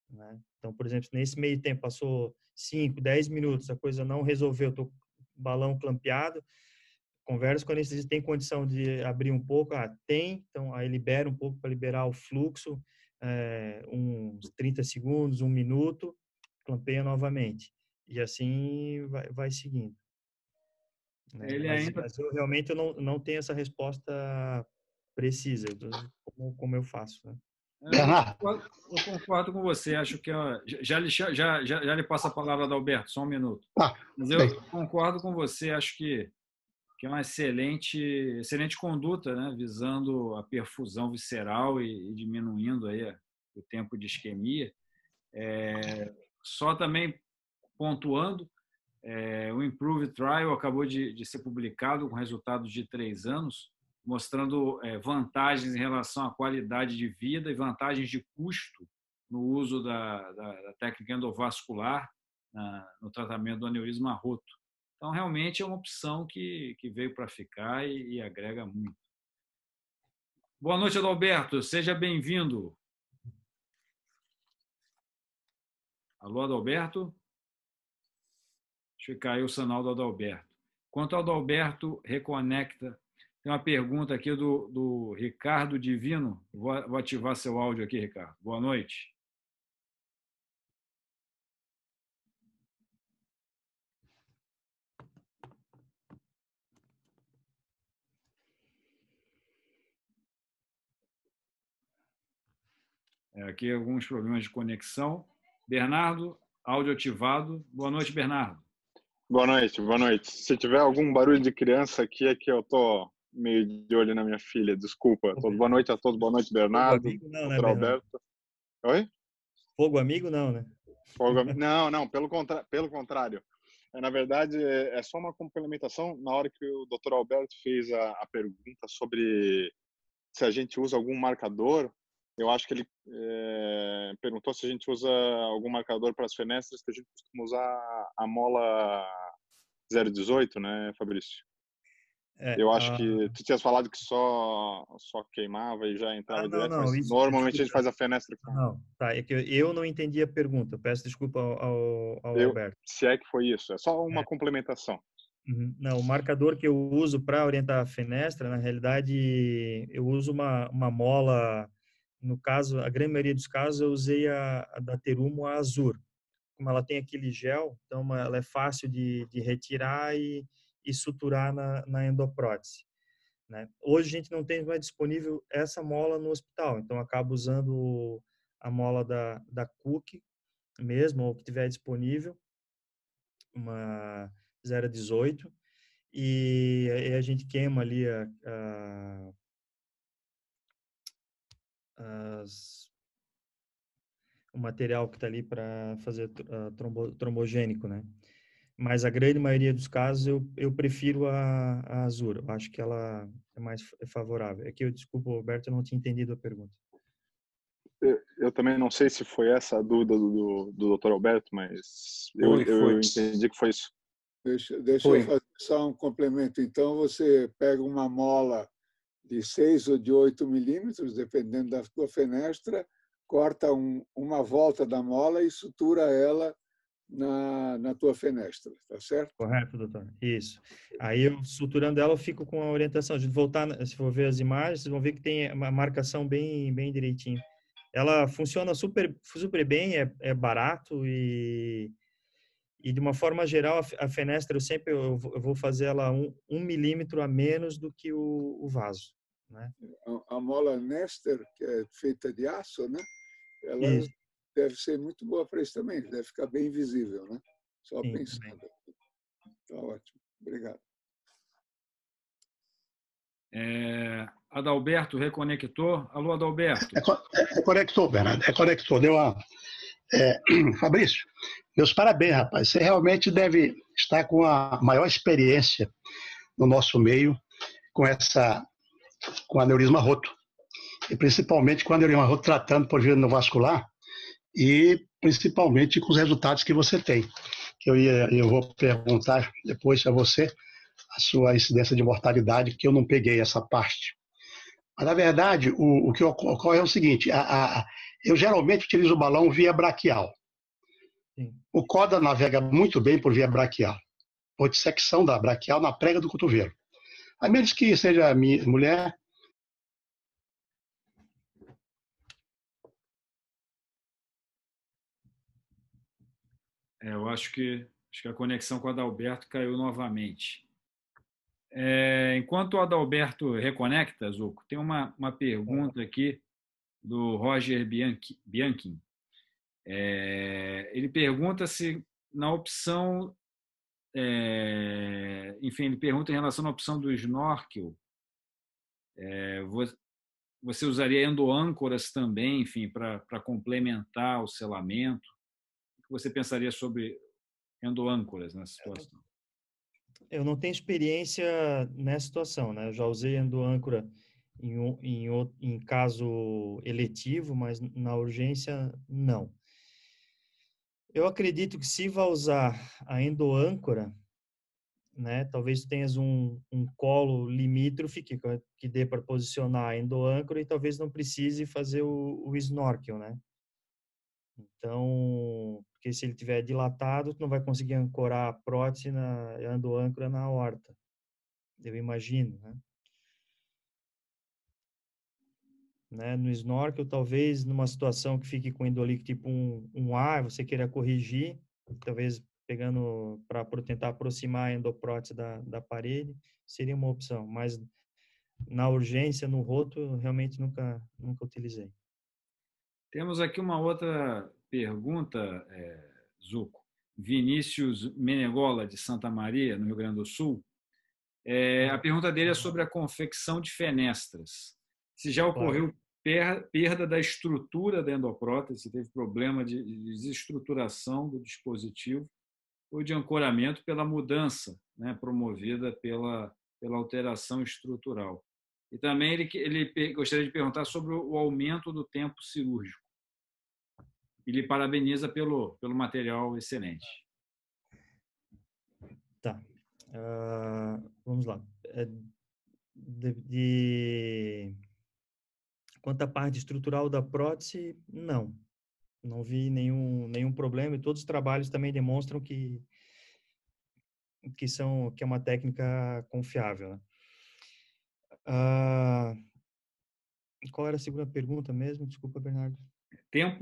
né? Então, por exemplo, nesse meio tempo, passou 5, 10 minutos, a coisa não resolveu, estou com o balão clampeado, converso com o anestesista, tem condição de abrir um pouco? Tem, então aí libera um pouco para liberar o fluxo, uns 30 segundos, 1 minuto, clampeia novamente. E assim vai seguindo. Né? Mas eu realmente não tenho essa resposta precisa, como eu faço. Né? Eu concordo com você, acho que já lhe passo a palavra ao Alberto, só um minuto. Mas eu concordo com você, acho que é uma excelente conduta, né? Visando a perfusão visceral e diminuindo aí o tempo de isquemia. Só também pontuando, o Improve Trial acabou de ser publicado com resultados de 3 anos, mostrando vantagens em relação à qualidade de vida e vantagens de custo no uso da técnica endovascular no tratamento do aneurisma roto. Então, realmente é uma opção que veio para ficar e agrega muito. Boa noite, Adalberto. Seja bem-vindo. Alô, Adalberto? Acho que caiu o sinal do Adalberto. Enquanto o Adalberto reconecta, tem uma pergunta aqui do Ricardo Divino. Vou ativar seu áudio aqui, Ricardo. Boa noite. Aqui alguns problemas de conexão. Bernardo, áudio ativado. Boa noite, Bernardo. Boa noite, boa noite. Se tiver algum barulho de criança aqui, é que eu tô meio de olho na minha filha. Desculpa. Boa noite a todos. Boa noite, Bernardo. Fogo amigo, não, Dr. né, Alberto. Oi? Fogo amigo, não, né? Não, pelo contrário. Na verdade, é só uma complementação. Na hora que o Dr. Alberto fez a pergunta sobre se a gente usa algum marcador, eu acho que ele perguntou se a gente usa algum marcador para as fenestras, que a gente costuma usar a mola 0,18, né, Fabrício? Eu acho que tu tinhas falado que só queimava e já entrava direto, não, mas isso, normalmente desculpa. A gente faz a fenestra com... Não, tá, é que eu não entendi a pergunta. Peço desculpa ao Alberto. Se é que foi isso, é só uma complementação. Não, o marcador que eu uso para orientar a fenestra, na realidade, eu uso uma mola, no caso, a grande maioria dos casos, eu usei a da Terumo, a Azur. Como ela tem aquele gel, então ela é fácil de retirar e suturar na endoprótese. Né? Hoje a gente não tem mais disponível essa mola no hospital, então acabo usando a mola da Cook mesmo, ou que tiver disponível, uma 0,18, e a gente queima ali o material que está ali para fazer trombogênico, né? Mas a grande maioria dos casos eu prefiro a Azur. Eu acho que ela é mais favorável. É que desculpa, Roberto, eu não tinha entendido a pergunta. Eu também não sei se foi essa a dúvida do Dr. Alberto, mas eu entendi que foi isso. Deixa eu fazer só um complemento. Então, você pega uma mola de 6 ou de 8 milímetros, dependendo da tua fenestra, corta uma volta da mola e sutura ela na tua fenestra, tá certo? Correto, doutor. Isso. Aí eu suturando ela, eu fico com a orientação. De voltar, se for ver as imagens, vocês vão ver que tem uma marcação bem direitinho. Ela funciona super bem, é barato e de uma forma geral a fenestra eu vou fazer ela um milímetro a menos do que o vaso, né? A mola Nester, que é feita de aço, né? Ela Isso, deve ser muito boa para isso também, deve ficar bem visível, né? Só sim, pensando. também. Tá ótimo. Obrigado. Adalberto reconectou. Alô, Adalberto. Conectou, Bernardo, conectou. Fabrício, meus parabéns, rapaz. Você realmente deve estar com a maior experiência no nosso meio com aneurisma roto. E principalmente com aneurisma roto tratando por via endovascular e principalmente com os resultados que você tem. Eu vou perguntar depois a você a sua incidência de mortalidade, que eu não peguei essa parte. Mas, na verdade, o que ocorre é o seguinte, eu geralmente utilizo o balão via braquial. Sim. O CODA navega muito bem por via braquial, por dissecção da braquial na prega do cotovelo. A menos que seja mulher. Eu acho que a conexão com o Adalberto caiu novamente. Enquanto o Adalberto reconecta, Zuco, tem uma pergunta aqui do Roger Bianchi. Ele pergunta se na opção, enfim, ele pergunta em relação à opção do snorkel, você usaria endoâncoras também, enfim, para complementar o selamento? O que você pensaria sobre endoâncoras nessa situação? Eu não tenho experiência nessa situação, né? Eu já usei endoâncora em caso eletivo, mas na urgência, não. Eu acredito que se vai usar a endoâncora, né? Talvez tenhas um colo limítrofe que dê para posicionar a endoâncora e talvez não precise fazer o snorkel, né? Então, porque se ele tiver dilatado, tu não vai conseguir ancorar a prótese a endoâncora na aorta. Eu imagino, né? No snorkel, talvez numa situação que fique com endolíquido tipo 1A, você queira corrigir, talvez pegando para tentar aproximar a endoprótese da parede, seria uma opção, mas na urgência, no roto, eu realmente nunca utilizei. Temos aqui uma outra pergunta, Zuco. Vinícius Menegola, de Santa Maria, no Rio Grande do Sul. A pergunta dele é sobre a confecção de fenestras. Se já ocorreu perda da estrutura da endoprótese, se teve problema de desestruturação do dispositivo ou de ancoramento pela mudança, né, promovida pela alteração estrutural. E também ele gostaria de perguntar sobre o aumento do tempo cirúrgico. Ele parabeniza pelo material excelente. Tá. Vamos lá. Quanto à parte estrutural da prótese, não vi nenhum problema e todos os trabalhos também demonstram que é uma técnica confiável, né? Qual era a segunda pergunta mesmo? Desculpa, Bernardo.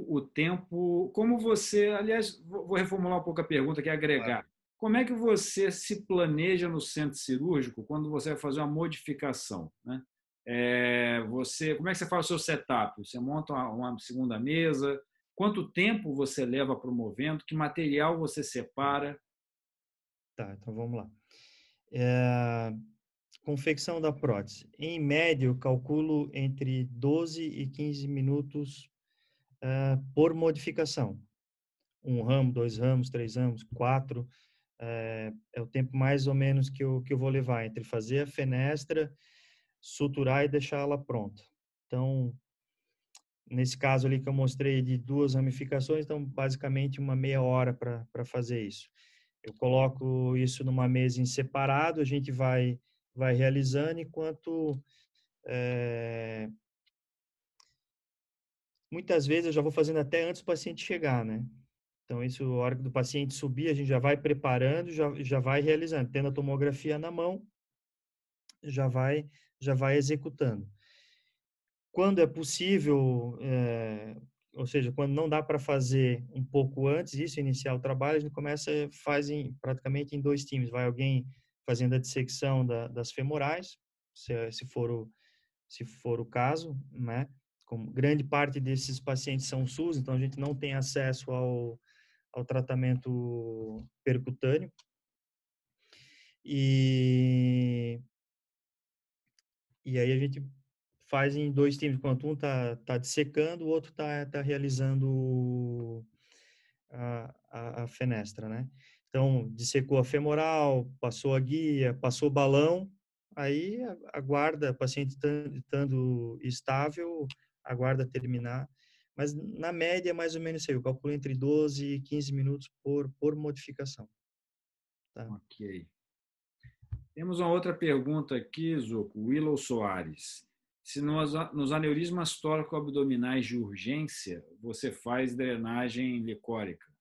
O tempo, como você, aliás, vou reformular um pouco a pergunta, que é agregar. Como é que você se planeja no centro cirúrgico quando você vai fazer uma modificação, né? Como é que você faz o seu setup? Você monta uma segunda mesa? Quanto tempo você leva promovendo? Que material você separa? Tá, então vamos lá. Confecção da prótese. Em média, eu calculo entre 12 e 15 minutos por modificação. 1 ramo, 2 ramos, 3 ramos, 4. É o tempo mais ou menos que eu vou levar entre fazer a fenestra, suturar e deixar ela pronta. Então, nesse caso ali que eu mostrei de 2 ramificações, então basicamente uma meia hora para fazer isso. Eu coloco isso numa mesa em separado, a gente vai realizando enquanto muitas vezes eu já vou fazendo até antes do paciente chegar, né? Então, isso, a hora do paciente subir, a gente já vai preparando, já vai realizando. Tendo a tomografia na mão, já vai executando. Quando é possível, ou seja, quando não dá para fazer um pouco antes disso, iniciar o trabalho, a gente faz praticamente em 2 times. Vai alguém fazendo a dissecção das femorais, se for o caso, né? Como grande parte desses pacientes são SUS, então a gente não tem acesso ao tratamento percutâneo. E aí a gente faz em 2 times, enquanto um tá dissecando, o outro tá realizando a fenestra, né? Então, dissecou a femoral, passou a guia, passou o balão, aí aguarda, o paciente estando estável, aguarda terminar. Mas, na média, mais ou menos isso aí. Eu calculo entre 12 e 15 minutos por modificação. Tá? Ok. Temos uma outra pergunta aqui, Zuco. Willow Soares. Se nos aneurismas tóraco-abdominais de urgência, você faz drenagem licórica?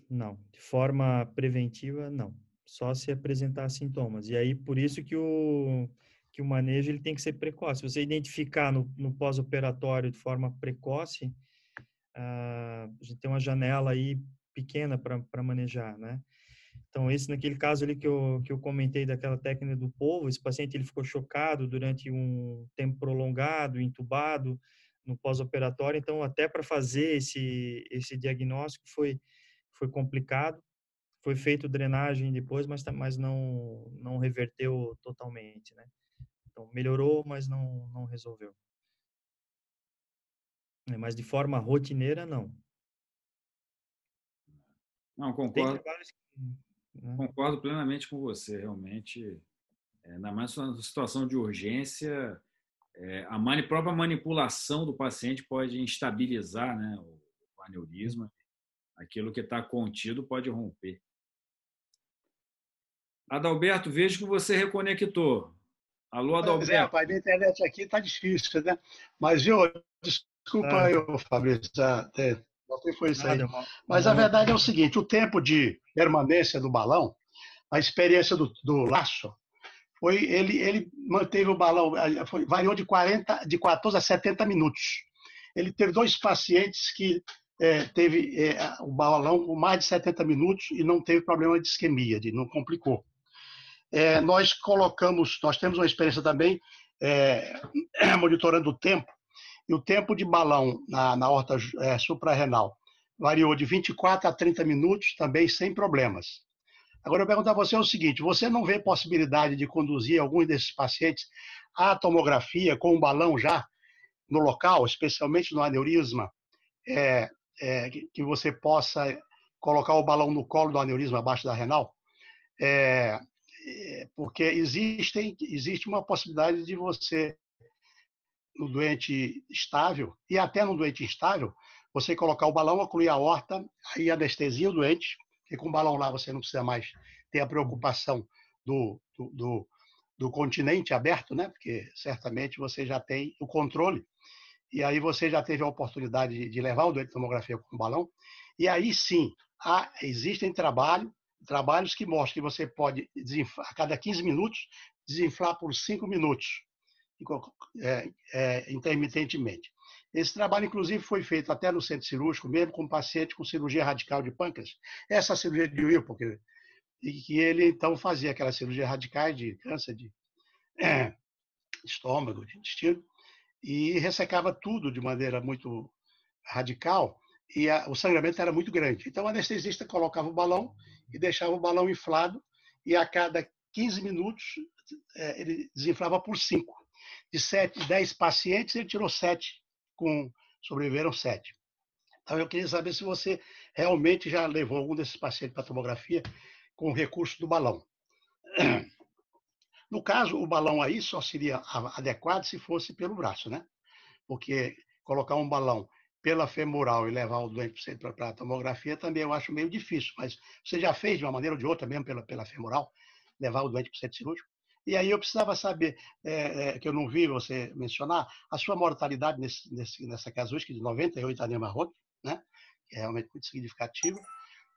Não. De forma preventiva, não. Só se apresentar sintomas. E aí, por isso que o manejo ele tem que ser precoce. Se você identificar no pós-operatório de forma precoce, a gente tem uma janela aí pequena para manejar, né? Então, naquele caso ali que eu comentei daquela técnica do polvo, esse paciente ele ficou chocado durante um tempo prolongado, entubado no pós-operatório. Então, até para fazer esse diagnóstico foi complicado. Foi feito drenagem depois, mas não reverteu totalmente, né? Então, melhorou, mas não resolveu. Mas de forma rotineira, não. Não, concordo. Concordo plenamente com você, realmente. Ainda mais na situação de urgência, a própria manipulação do paciente pode instabilizar, né, o aneurisma. Aquilo que está contido pode romper. Adalberto, vejo que você reconectou. Alô, Adalberto. Rapaz, a internet aqui está difícil, né? Mas, desculpa aí, Fabrício, não foi isso aí. Mas a verdade é o seguinte, o tempo de permanência do balão, a experiência do Lasso, ele manteve o balão, variou de 14 a 70 minutos. Ele teve 2 pacientes que teve o balão por mais de 70 minutos e não teve problema de isquemia, não complicou. Nós temos uma experiência também monitorando o tempo, e o tempo de balão na aorta suprarrenal variou de 24 a 30 minutos, também sem problemas. Agora, eu pergunto a você o seguinte, você não vê possibilidade de conduzir alguns desses pacientes à tomografia com um balão já no local, especialmente no aneurisma, que você possa colocar o balão no colo do aneurisma abaixo da renal? Porque existe uma possibilidade de você, no doente estável, e até no doente instável, você colocar o balão, ocluir a aorta, aí anestesia o doente, porque com o balão lá você não precisa mais ter a preocupação do continente aberto, né? Porque certamente você já tem o controle, e aí você já teve a oportunidade de levar o doente à tomografia com o balão, e aí sim, existem trabalhos que mostram que você pode, a cada 15 minutos, desinflar por 5 minutos, intermitentemente. Esse trabalho, inclusive, foi feito até no centro cirúrgico, mesmo com paciente com cirurgia radical de pâncreas. Essa cirurgia de Whipple, que ele, então, fazia aquela cirurgia radical de câncer de estômago, de intestino, e ressecava tudo de maneira muito radical, e o sangramento era muito grande. Então, o anestesista colocava o balão e deixava o balão inflado, e a cada 15 minutos ele desinflava por 5. De 10 pacientes, ele tirou 7, sobreviveram 7. Então, eu queria saber se você realmente já levou algum desses pacientes para tomografia com o recurso do balão. No caso, o balão aí só seria adequado se fosse pelo braço, né? Porque colocar um balão pela femoral e levar o doente para a tomografia também eu acho meio difícil, mas você já fez de uma maneira ou de outra, mesmo pela femoral, levar o doente para o centro cirúrgico? E aí eu precisava saber, que eu não vi você mencionar, a sua mortalidade nessa casuística de 98 anemia-roto, né? Que é realmente muito significativa.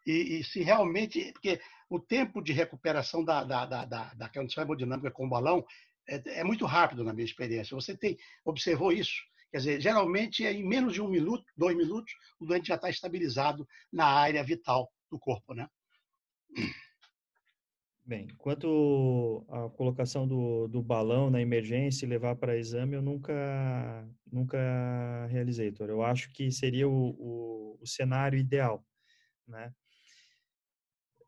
E se realmente, porque o tempo de recuperação da condição hemodinâmica com o balão é muito rápido na minha experiência. Você observou isso? Quer dizer, geralmente em menos de 1 minuto, 2 minutos, o doente já está estabilizado na área vital do corpo, né? Bem, quanto à colocação do balão na emergência e levar para exame, eu nunca realizei, Heitor. Eu acho que seria o cenário ideal, né?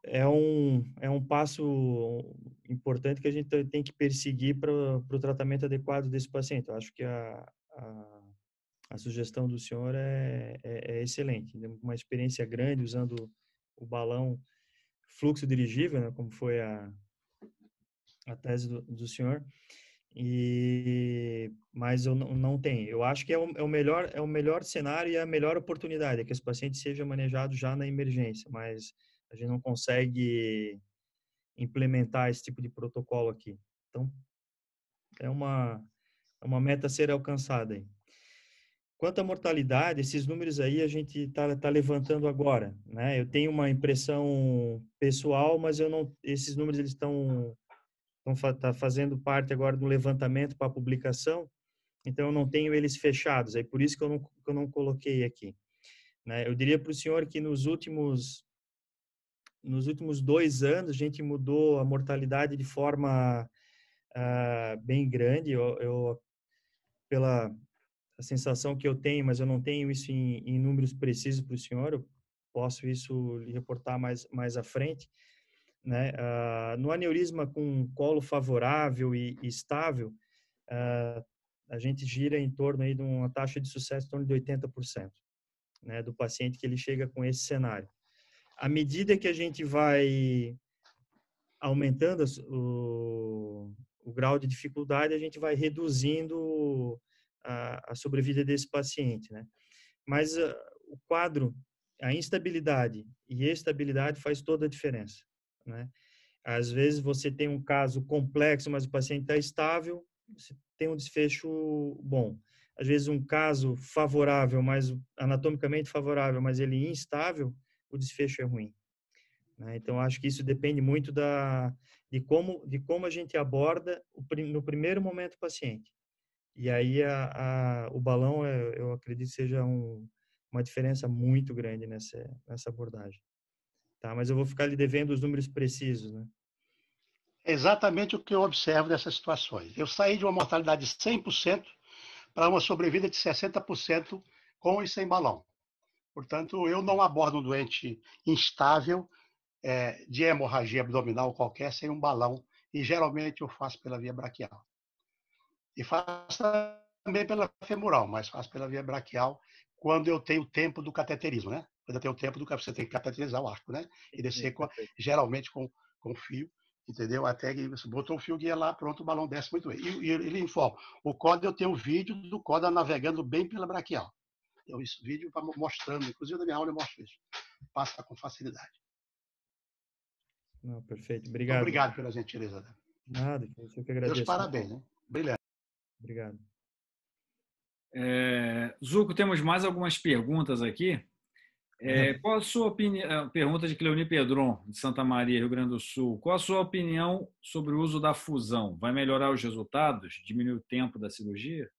É um passo importante que a gente tem que perseguir para o tratamento adequado desse paciente. Eu acho que a sugestão do senhor é excelente. Uma experiência grande usando o balão fluxo dirigível, né, como foi a tese do senhor, mas eu não tenho. Eu acho que é o melhor cenário e a melhor oportunidade, é que esse paciente seja manejado já na emergência, mas a gente não consegue implementar esse tipo de protocolo aqui. Então, é uma meta a ser alcançada aí. Quanto à mortalidade, esses números aí a gente está levantando agora, né? Eu tenho uma impressão pessoal, mas esses números eles estão fazendo parte agora do levantamento para publicação, então eu não tenho eles fechados, é por isso que eu não coloquei aqui, né? Eu diria para o senhor que nos últimos 2 anos a gente mudou a mortalidade de forma bem grande. Pela a sensação que eu tenho, mas eu não tenho isso em números precisos para o senhor, eu posso isso lhe reportar mais à frente, né? No aneurisma com colo favorável e estável, a gente gira em torno aí de uma taxa de sucesso em torno de 80%, né, do paciente que ele chega com esse cenário. À medida que a gente vai aumentando o grau de dificuldade, a gente vai reduzindo a sobrevida desse paciente, né? Mas o quadro, a instabilidade e a estabilidade faz toda a diferença, né? Às vezes você tem um caso complexo, mas o paciente está estável, você tem um desfecho bom. Às vezes um caso favorável, mas anatomicamente favorável, mas ele instável, o desfecho é ruim, né? Então acho que isso depende muito de como a gente aborda no primeiro momento o paciente. E aí o balão, eu acredito, seja uma diferença muito grande nessa abordagem. Tá? Mas eu vou ficar lhe devendo os números precisos, né? É exatamente o que eu observo dessas situações. Eu saí de uma mortalidade de 100% para uma sobrevida de 60% com e sem balão. Portanto, eu não abordo um doente instável de hemorragia abdominal qualquer sem um balão, e geralmente eu faço pela via braquial. E faço também pela femoral, mas faço pela via braquial quando eu tenho tempo do cateterismo, né? Quando eu tenho tempo do que você tem que cateterizar o arco, né? E descer geralmente com fio, entendeu? Até que você botou o fio guia lá, pronto, o balão desce muito bem. E ele informa. O CODA, eu tenho um vídeo do CODA navegando bem pela braquial. Então, esse vídeo mostrando, inclusive na minha aula eu mostro isso. Passa com facilidade. Não, perfeito. Muito Obrigado. obrigado pela gentileza. Nada, eu que Meus agradeço. parabéns, né? Brilhante. Obrigado. Zuco, temos mais algumas perguntas aqui. Qual a sua opinião? Pergunta de Cleoni Pedron, de Santa Maria, Rio Grande do Sul. Qual a sua opinião sobre o uso da fusão? Vai melhorar os resultados? Diminuir o tempo da cirurgia?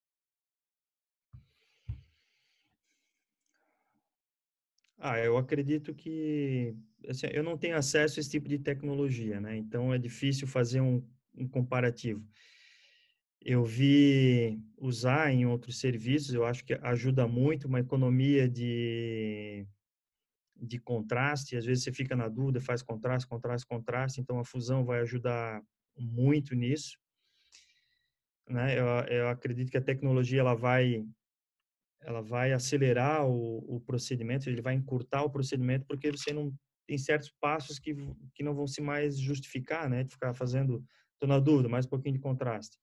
Eu acredito que assim, eu não tenho acesso a esse tipo de tecnologia, né? Então é difícil fazer um comparativo. Eu vi usar em outros serviços, eu acho que ajuda muito, uma economia de contraste. Às vezes você fica na dúvida, faz contraste, então a fusão vai ajudar muito nisso, né? Eu acredito que a tecnologia ela vai acelerar o procedimento, ele vai encurtar o procedimento, porque você não tem certos passos que não vão se mais justificar, né? De ficar fazendo, estou na dúvida, mais um pouquinho de contraste.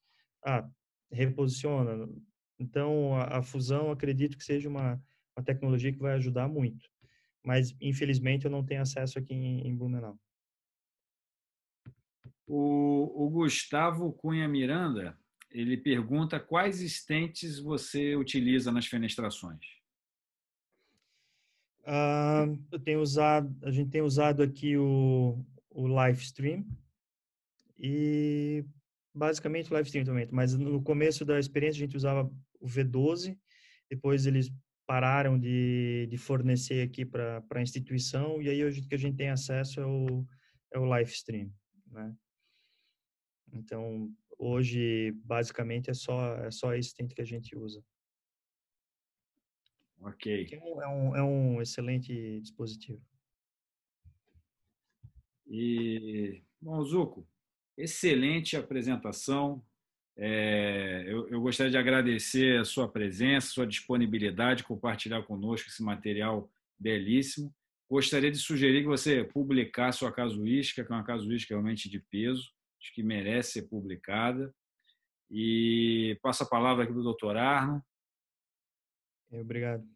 Reposiciona. Então, a fusão, acredito que seja uma tecnologia que vai ajudar muito. Mas, infelizmente, eu não tenho acesso aqui em Blumenau. O Gustavo Cunha Miranda, ele pergunta quais stents você utiliza nas fenestrações. A gente tem usado aqui o Livestream e basicamente o Livestream também, mas no começo da experiência a gente usava o V12, depois eles pararam de fornecer aqui para a instituição, e aí hoje o que a gente tem acesso é o Livestream, né? Então, hoje, basicamente, é só esse stent que a gente usa. Ok. Que é um excelente dispositivo. Bom, Zuco, excelente apresentação. Eu gostaria de agradecer a sua presença, sua disponibilidade, compartilhar conosco esse material belíssimo. Gostaria de sugerir que você publicasse sua casuística, que é uma casuística realmente de peso, acho que merece ser publicada. E passo a palavra aqui para o Dr. Arno. Obrigado.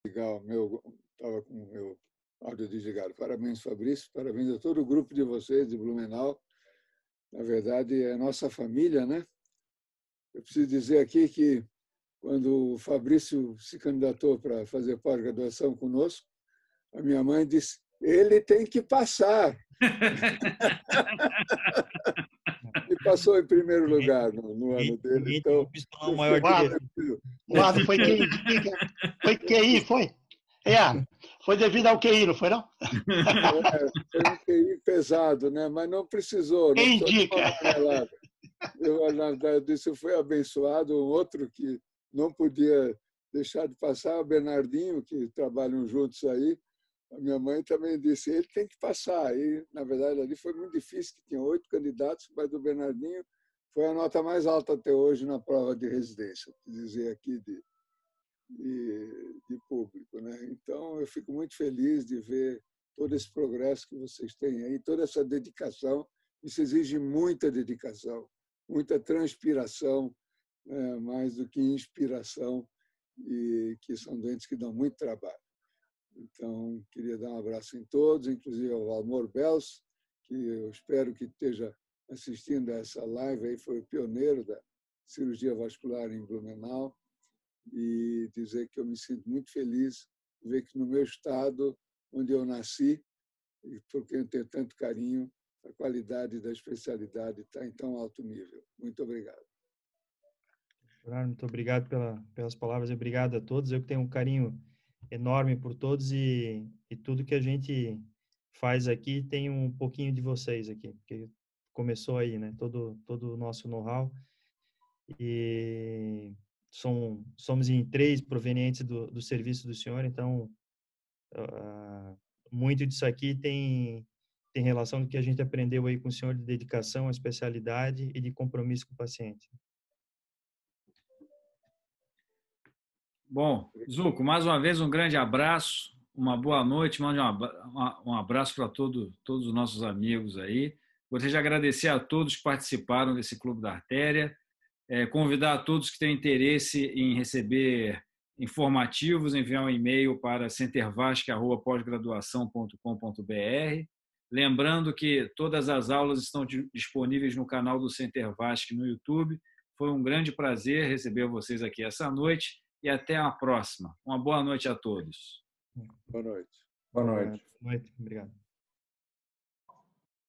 Legal, estava com o meu áudio desligado. Parabéns, Fabrício, parabéns a todo o grupo de vocês de Blumenau. Na verdade, é nossa família, né? Eu preciso dizer aqui que quando o Fabrício se candidatou para fazer pós-graduação conosco, a minha mãe disse: ele tem que passar. E passou em primeiro lugar no ano dele. Então, o Arno foi QI. Foi QI, foi? Foi devido ao QI, não foi, não? Foi um QI pesado, né? Mas não precisou. Quem indica? Na verdade, isso foi abençoado. Um outro que não podia deixar de passar, o Bernardinho, que trabalham juntos aí. A minha mãe também disse, ele tem que passar. E, na verdade, ali foi muito difícil, que tinha 8 candidatos, mas o Bernardinho foi a nota mais alta até hoje na prova de residência, dizer aqui de público, né? Então, eu fico muito feliz de ver todo esse progresso que vocês têm aí, toda essa dedicação. Isso exige muita dedicação, muita transpiração, né? Mais do que inspiração, e que são doentes que dão muito trabalho. Então, queria dar um abraço em todos, inclusive ao Valmor Bels, que eu espero que esteja assistindo a essa live, aí foi o pioneiro da cirurgia vascular em Blumenau, e dizer que eu me sinto muito feliz de ver que no meu estado, onde eu nasci, e por quem eu tenho tanto carinho, a qualidade da especialidade está em tão alto nível. Muito obrigado. Muito obrigado pelas palavras e obrigado a todos. Eu que tenho um carinho enorme por todos e tudo que a gente faz aqui tem um pouquinho de vocês aqui, porque começou aí, né? Todo o nosso know-how, e somos em 3 provenientes do serviço do senhor, então muito disso aqui tem relação com o que a gente aprendeu aí com o senhor, de dedicação à especialidade e de compromisso com o paciente. Bom, Zuco, mais uma vez um grande abraço, uma boa noite, mande um abraço para todos os nossos amigos aí. Gostaria de agradecer a todos que participaram desse Clube da Artéria, convidar a todos que têm interesse em receber informativos, enviar um e-mail para centervasc@posgraduação.com.br. Lembrando que todas as aulas estão disponíveis no canal do CenterVasc no YouTube. Foi um grande prazer receber vocês aqui essa noite e até a próxima. Uma boa noite a todos. Boa noite. Boa noite. Boa noite. Obrigado.